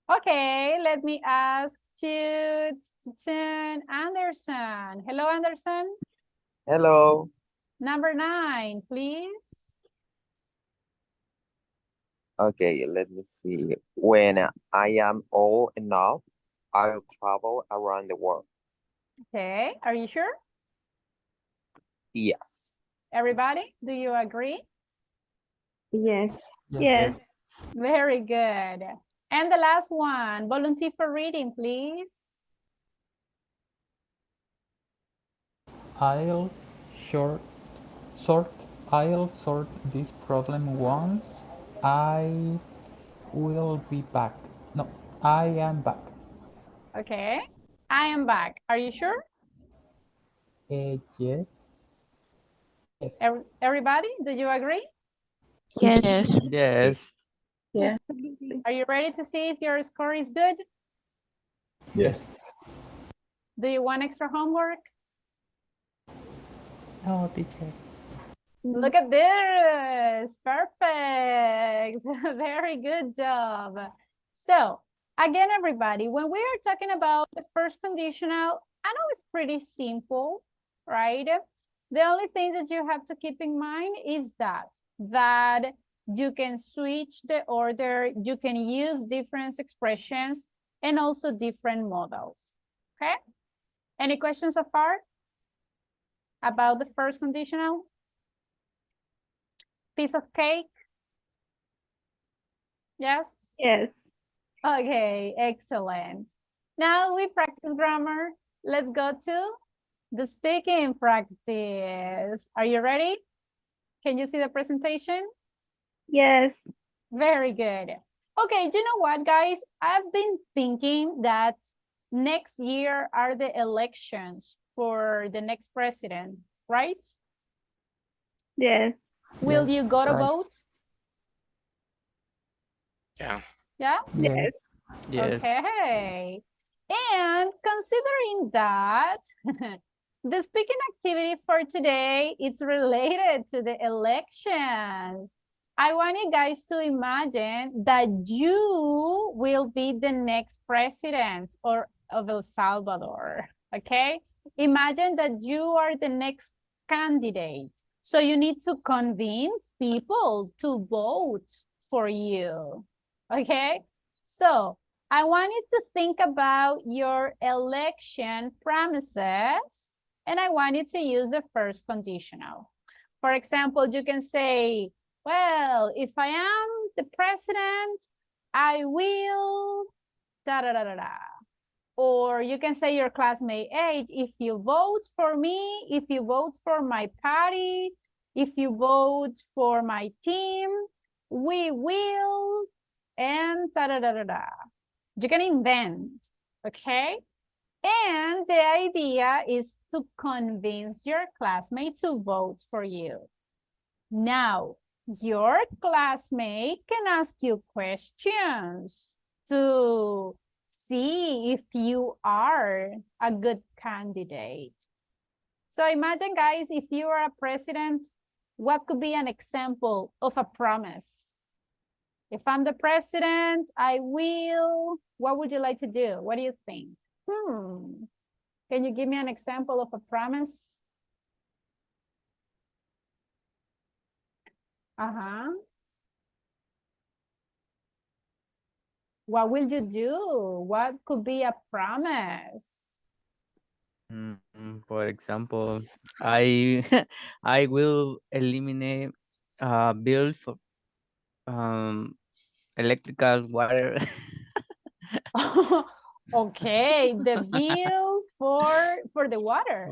Okay, let me ask to Anderson. Hello, Anderson. Hello. Number 9, please. Okay, let me see. When I am old enough, I'll travel around the world. Okay, are you sure? Yes. Everybody, do you agree? Yes. Yes. Very good. And the last one, volunteer for reading, please. I'll short I'll sort this problem once I will be back. No, I am back. Okay, I am back. Are you sure? Yes. Yes. Everybody, do you agree? Yes. Yes. Yeah. Are you ready to see if your score is good? Yes. Do you want extra homework? No, teacher. Look at this, perfect. Very good job. So again, everybody, when we are talking about the first conditional, I know it's pretty simple, right? The only thing that you have to keep in mind is that you can switch the order, you can use different expressions and also different models, okay? Any questions so far about the first conditional? Piece of cake? Yes? Yes. Okay, excellent. Now we practice grammar. Let's go to the speaking practice. Are you ready? Can you see the presentation? Yes. Very good. Okay, you know what, guys? I've been thinking that next year are the elections for the next president, right? Yes. Will you go to right. vote? Yeah. Yeah? Yes. Yes. Okay. And considering that, the speaking activity for today is related to the elections. I want you guys to imagine that you will be the next president of El Salvador, okay? Imagine that you are the next candidate. So you need to convince people to vote for you, okay? So I want you to think about your election promises, and I want you to use the first conditional. For example, you can say, well, if I am the president, I will da da da da da. Or you can say your classmate, hey, if you vote for me, if you vote for my party, if you vote for my team, we will, and da da da da da. You can invent, okay? And the idea is to convince your classmate to vote for you. Now, your classmate can ask you questions to see if you are a good candidate. So imagine, guys, if you are a president, what could be an example of a promise? If I'm the president, I will, what would you like to do? What do you think? Can you give me an example of a promise? What will you do? What could be a promise? For example, I I will eliminate bill for electrical water. Okay, the bill for the water.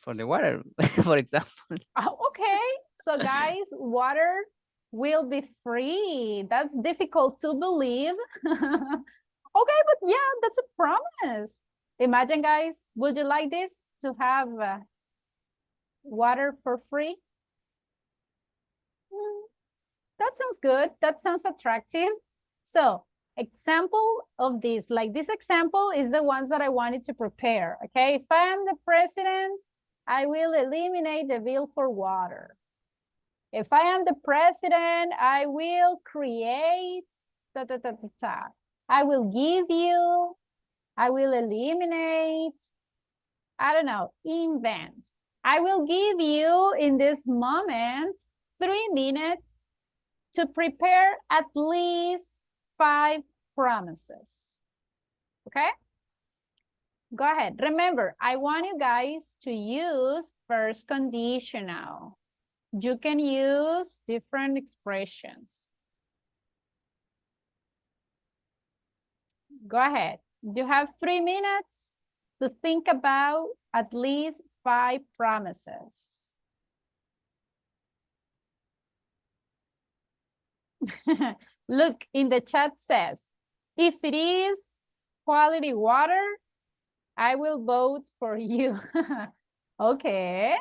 For the water, for example. Okay, so guys, water will be free. That's difficult to believe. Okay, but yeah, that's a promise. Imagine, guys, would you like this to have water for free? That sounds good. That sounds attractive. So example of this, like this example is the ones that I wanted to prepare, okay? If I am the president, I will eliminate the bill for water. If I am the president, I will create, I will give you, I will eliminate, I don't know, invent. I will give you in this moment 3 minutes to prepare at least 5 promises. Okay? Go ahead. Remember, I want you guys to use first conditional. You can use different expressions. Go ahead. You have 3 minutes to think about at least 5 promises. Look, in the chat says, if it is quality water, I will vote for you. Okay.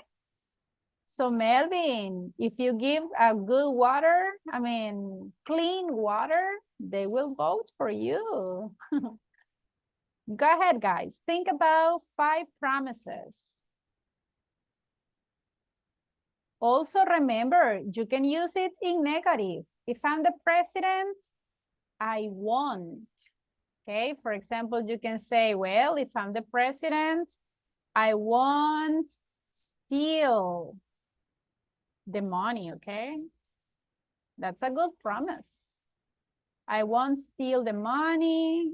So Melvin, if you give a good water, I mean, clean water, they will vote for you. Go ahead, guys. Think about 5 promises. Also remember, you can use it in negative. If I'm the president, I won't. Okay, for example, you can say, well, if I'm the president, I won't steal the money, okay? That's a good promise. I won't steal the money.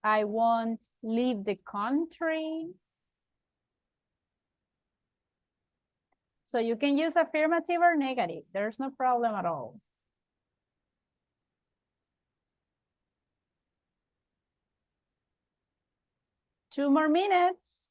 I won't leave the country. So you can use affirmative or negative. There's no problem at all. Two more minutes.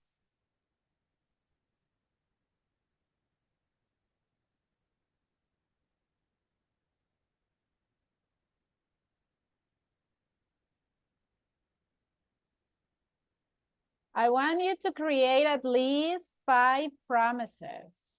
I want you to create at least 5 promises.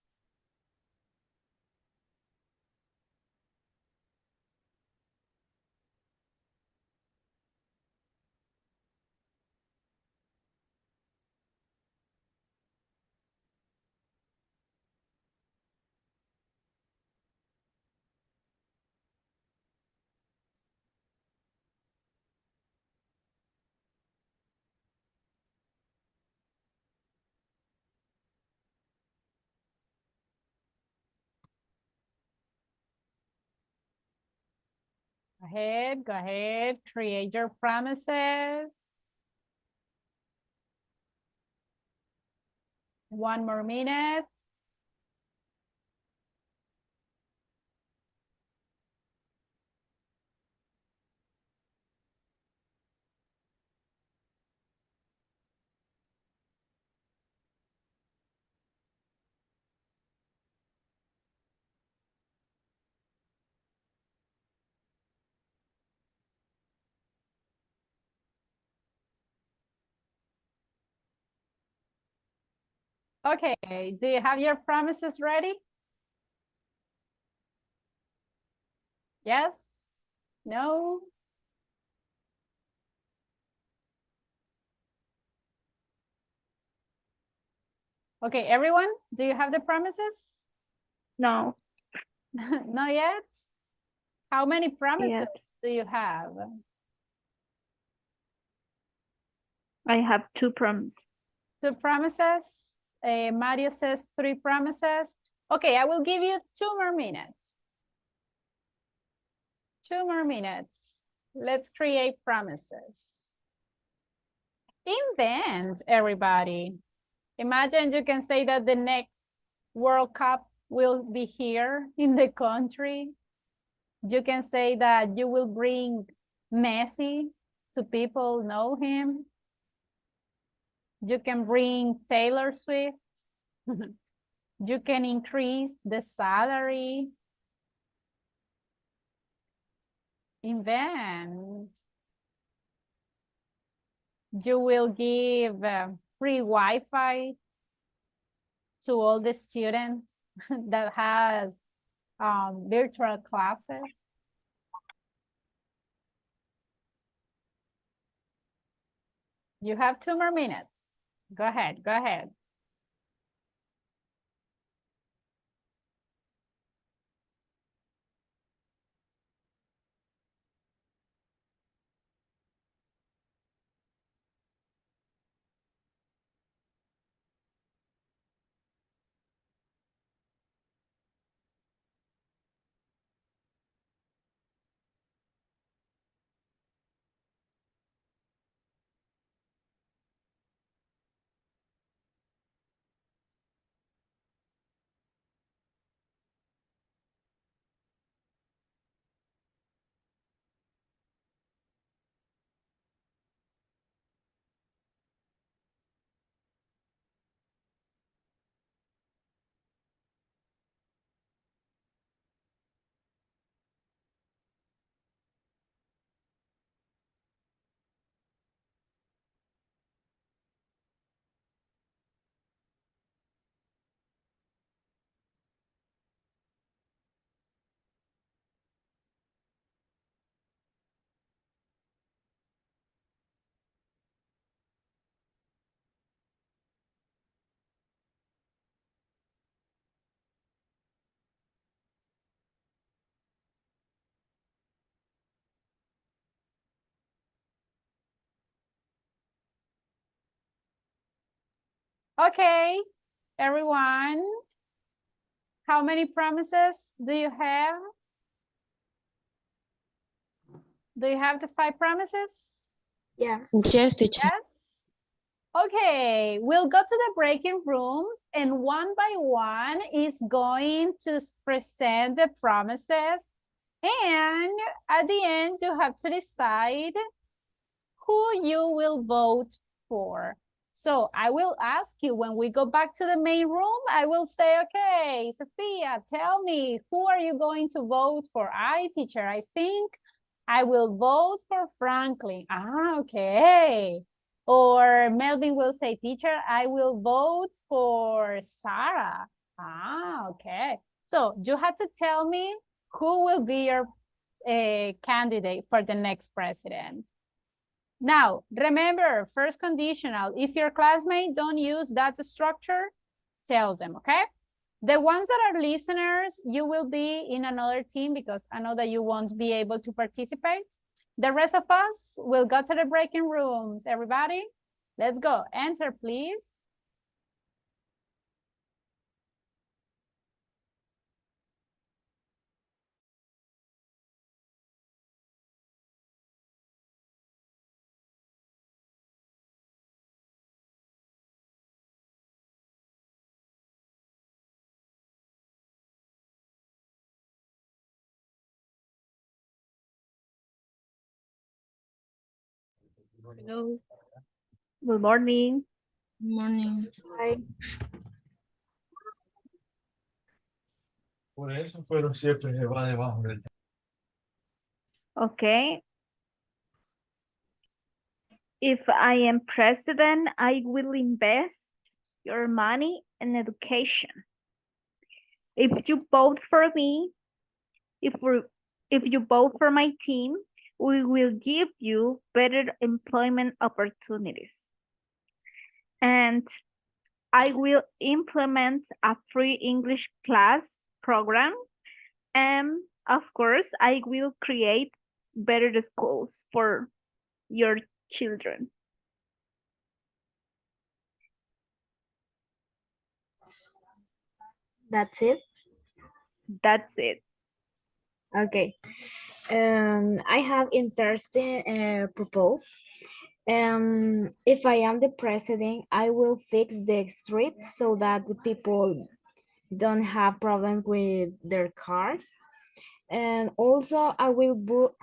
Go ahead, create your promises. 1 more minute. Okay, do you have your promises ready? Yes? No? Okay, everyone, do you have the promises? No. Not yet? How many promises Yes. do you have? I have 2 promises. 2 promises. Mario says 3 promises. Okay, I will give you 2 more minutes. 2 more minutes. Let's create promises. Invent, everybody. Imagine you can say that the next World Cup will be here in the country. You can say that you will bring Messi to people know him. You can bring Taylor Swift. You can increase the salary. Invent. You will give free Wi-Fi to all the students that has virtual classes. You have 2 more minutes. Go ahead, go ahead. Okay, everyone. How many promises do you have? Do you have the 5 promises? Yeah. Yes, teacher. Yes. Okay, we'll go to the breaking rooms and one by one is going to present the promises. And at the end, you have to decide who you will vote for. So I will ask you when we go back to the main room, I will say, okay, Sophia, tell me, who are you going to vote for? Teacher, I think I will vote for Franklin. Okay. Or Melvin will say, teacher, I will vote for Sarah. Okay. So you have to tell me who will be your candidate for the next president. Now, remember, first conditional, if your classmates don't use that structure, tell them, okay? The ones that are listeners, you will be in another team because I know that you won't be able to participate. The rest of us will go to the breaking rooms. Everybody, let's go. Enter, please. Hello. Good morning. Morning. Hi. Por eso, pero siempre se va debajo del. Okay. If I am president, I will invest your money in education. If you vote for me, if you vote for my team, we will give you better employment opportunities. And I will implement a free English class program. And of course, I will create better schools for your children. That's it. That's it. Okay. I have interesting proposal. If I am the president, I will fix the street so that the people don't have problems with their cars. And also I will build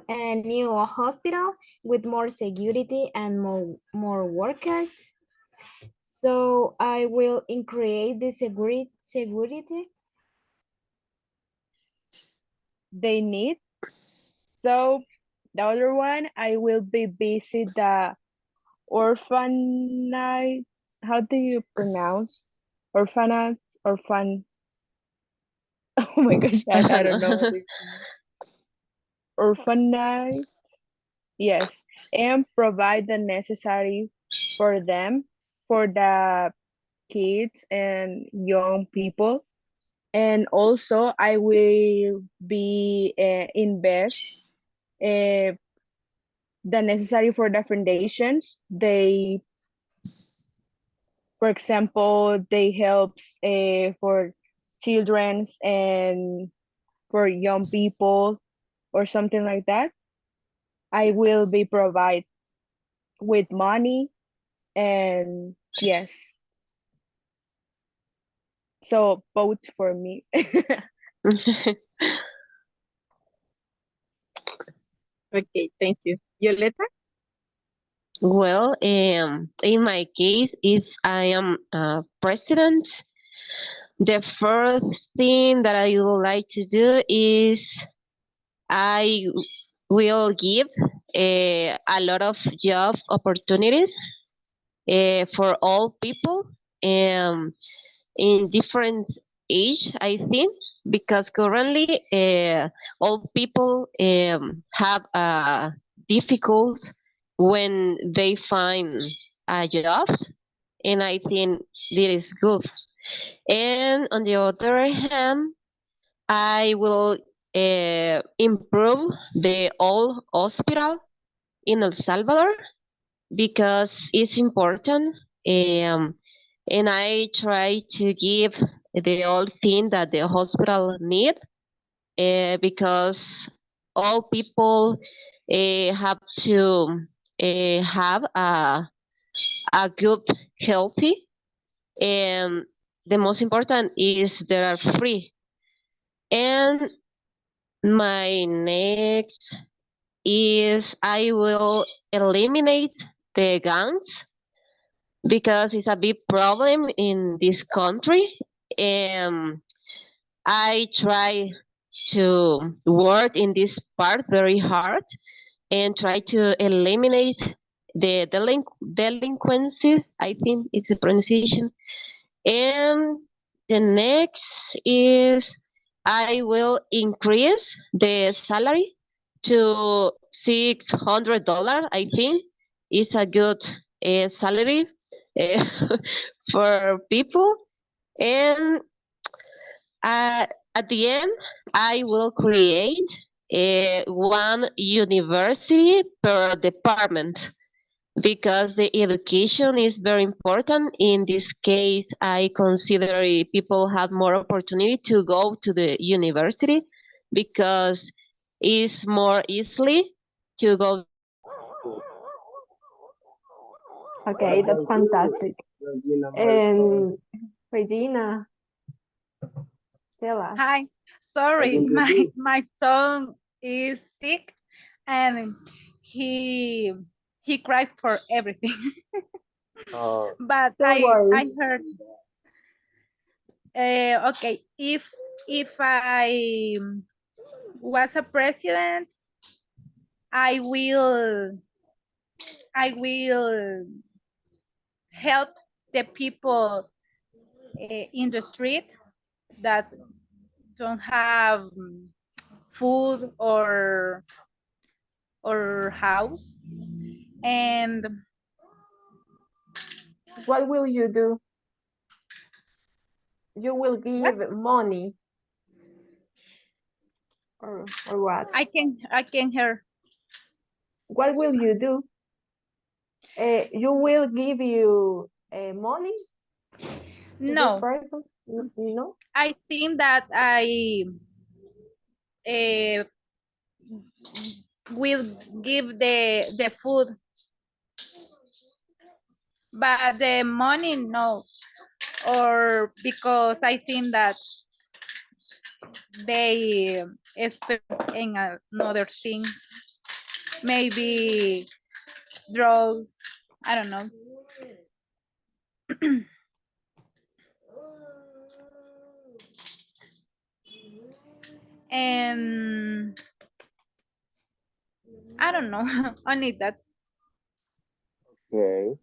a new hospital with more security and more workers. So I will increase the security They need. So the other one, I will be visit the orphanage. How do you pronounce orphanage? Orphan. Oh my gosh, I don't know. Orphanage. Yes, and provide the necessary for them, for the kids and young people. And also I will be invest the necessary for the foundations. They, for example, they helps for children's and for young people or something like that. I will be provide with money and yes. So vote for me. Okay, thank you. Violeta? Well, in my case, if I am president, the first thing that I would like to do is I will give a lot of job opportunities for all people in different age, I think, because currently all people have difficult when they find a job, and I think this is good. And on the other hand, I will improve the old hospital in El Salvador because it's important. And I try to give the all thing that the hospital need because all people have to have a good healthy, and the most important is they are free. And my next is I will eliminate the guns because it's a big problem in this country. And I try to work in this part very hard and try to eliminate the delinquency. I think it's a pronunciation. And the next is I will increase the salary to $600. I think it's a good salary uh, for people. And at the end, I will create one university per department because the education is very important. In this case, I consider people have more opportunity to go to the university because it's more easily to go. Okay, that's fantastic. And Regina, tell us. Hi, sorry, my son is sick and he cried for everything. But Don't worry. I heard okay, if I was a president, I will help the people in the street that don't have food or house. And What will you do? You will give money or what? I can hear. What will you do? You will give you money to No, this person? No? I think that I will give the food, but the money no, or because I think that they spend in another thing, maybe drugs. I don't know. And I don't know, only that. Okay.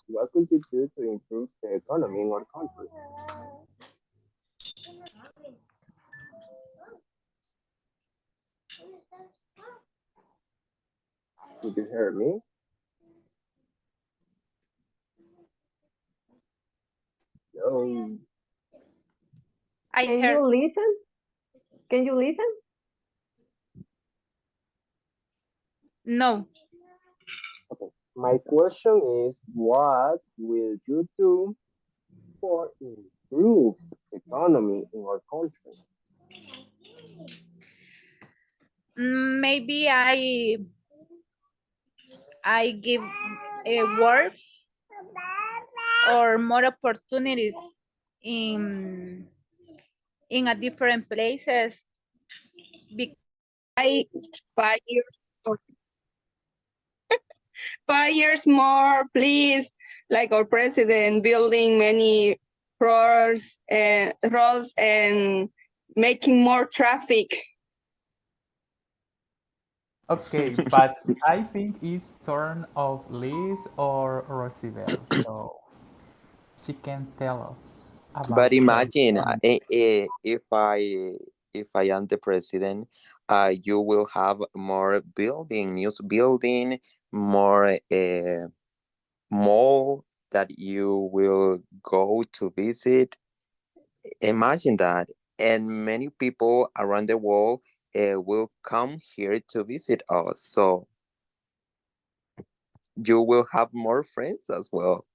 What could you do to improve the economy in our country? Did you hear me? No. Can you listen? Can you listen? No. Okay. My question is, what will you do for improve the economy in our country? Maybe I give works or more opportunities in a different places. I 5 years more. 5 years more, please. Like our president building many roads and making more traffic. Okay, but I think it's turn of Liz or Rosibel, so she can tell us about But her imagine economy. if I am the president, you will have more building, news building, more mall that you will go to visit. Imagine that, and many people around the world will come here to visit us. So you will have more friends as well.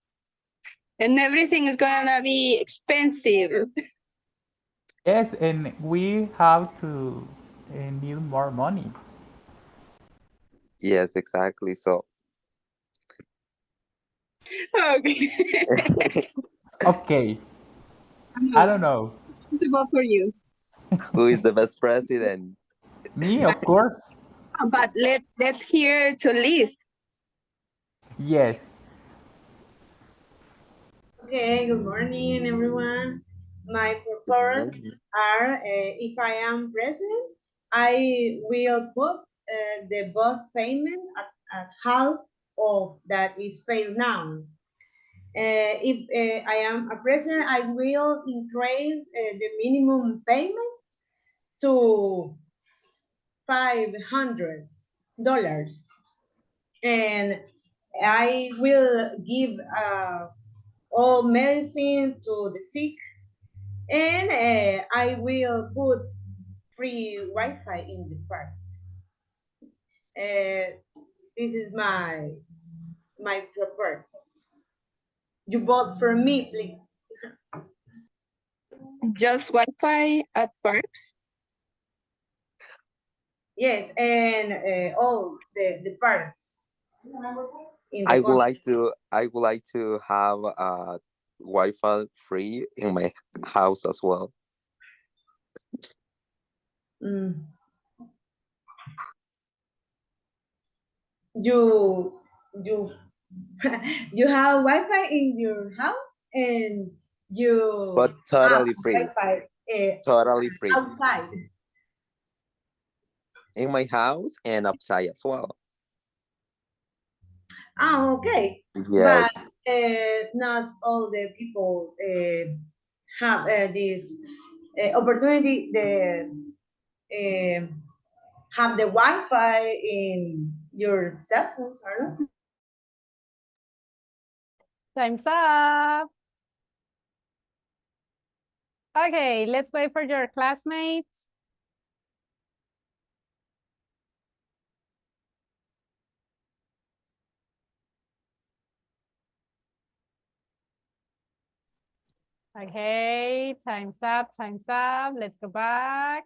And everything is gonna be expensive. Yes, and we have to need more money. Yes, exactly. So Okay. Okay, I don't know. To vote for you. who is the best president? Me, of course. But let's hear to Liz. Yes. Okay, good morning, everyone. My preferred are, if I am president, I will put the bus payment at half of that is paid now. If I am a president, I will increase the minimum payment to $500. And I will give all medicine to the sick, and I will put free Wi-Fi in the parks. This is my preferred. You vote for me, please. Just Wi-Fi at parks? Yes, and all the parks. In the I would country. like to have Wi-Fi free in my house as well. Mm. You you have Wi-Fi in your house, and you But totally have free. Wi-Fi Totally free. outside. In my house and outside as well. Okay. Yes. But not all the people have this opportunity. Have the Wi-Fi in your cell phones, or not? Time's up. Okay, let's wait for your classmates. Okay, time's up, time's up. Let's go back.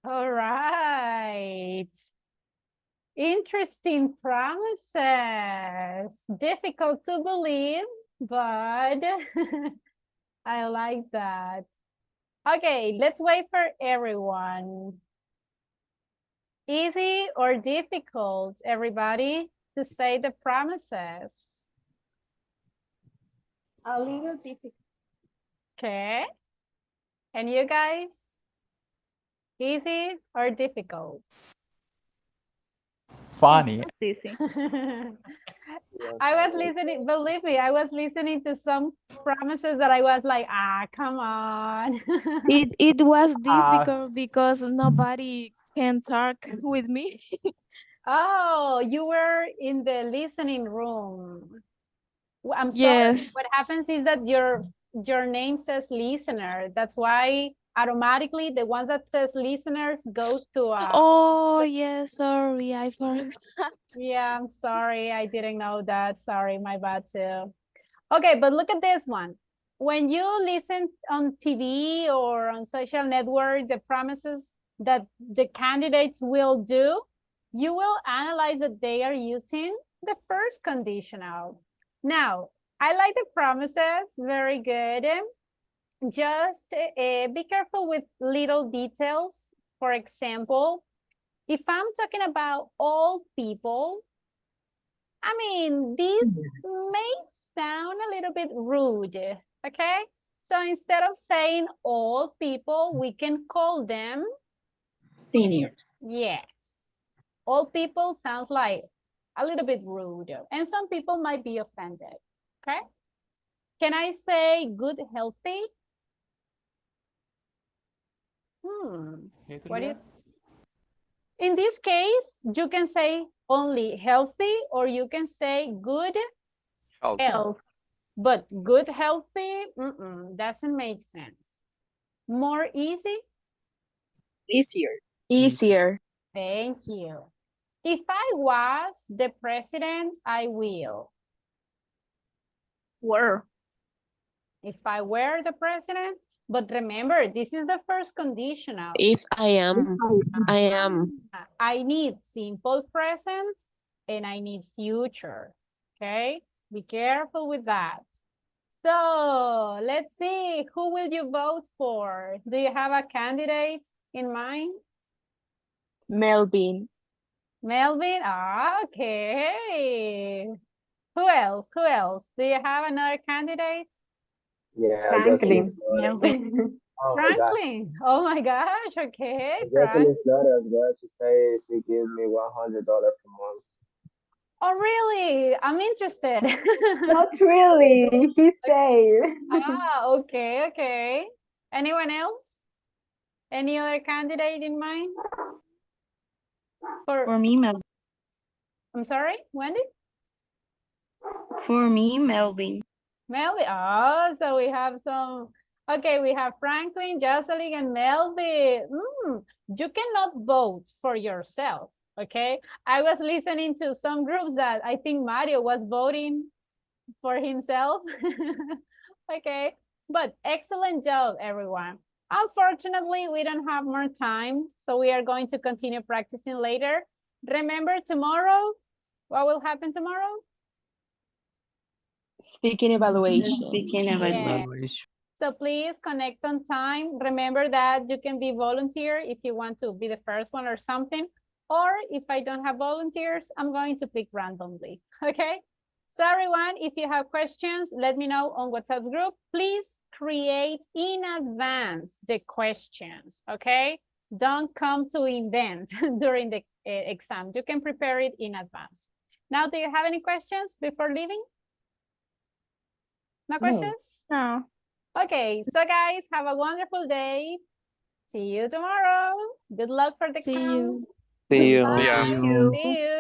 All right. Interesting promises. Difficult to believe, but I like that. Okay, let's wait for everyone. Easy or difficult, everybody, to say the promises? A little difficult. Okay. And you guys? Easy or difficult? Funny. It's easy. I was listening, believe me, I was listening to some promises that I was like, come on. It was Ah. difficult because nobody can talk with me. Oh, you were in the listening room. I'm sorry. Yes. What happens is that your name says listener. That's why automatically the one that says listeners goes to Oh, yes, sorry, I forgot. Yeah, I'm sorry. I didn't know that. Sorry, my bad too. Okay, but look at this one. When you listen on TV or on social network, the promises that the candidates will do, you will analyze that they are using the first conditional. Now, I like the promises, very good. Just be careful with little details. For example, if I'm talking about all people, I mean, this may sound a little bit rude, okay? So instead of saying all people, we can call them Seniors. yes. All people sounds like a little bit rude, and some people might be offended, okay? Can I say good, healthy? What do you? In this case, you can say only healthy, or you can say good health. But good, healthy, doesn't make sense. More easy? Easier. Easier. Thank you. If I was the president, I will. Were. If I were the president, but remember, this is the first conditional. If I am, I am. I need simple present and I need future, okay? Be careful with that. So let's see, who will you vote for? Do you have a candidate in mind? Melvin. Melvin, okay. Who else? Who else? Do you have another candidate? Yeah, I guess Franklin. Melvin. Oh my gosh. Franklin. Oh my gosh, okay. I guess Frank. Miss Laura as well. She says she gives me $100 per month. Oh, really? I'm interested. Not really, he said. Okay, okay. Anyone else? Any other candidate in mind? For me, Melvin. I'm sorry, Wendy? For me, Melvin. Melvin. Oh, so we have some. Okay, we have Franklin, Jocelyn, and Melvin. You cannot vote for yourself, okay? I was listening to some groups that I think Mario was voting for himself. Okay, but excellent job, everyone. Unfortunately, we don't have more time, so we are going to continue practicing later. Remember tomorrow, what will happen tomorrow? Speaking evaluation. Speaking Evaluation. So please connect on time. Remember that you can be volunteer if you want to be the first one or something. Or if I don't have volunteers, I'm going to pick randomly, okay? So everyone, if you have questions, let me know on WhatsApp group. Please create in advance the questions, okay? Don't come to invent during the exam. You can prepare it in advance. Now, do you have any questions before leaving? No questions? No. Okay, so guys, have a wonderful day. See you tomorrow. Good luck for the See exam. you. See you. Bye. See you. See you.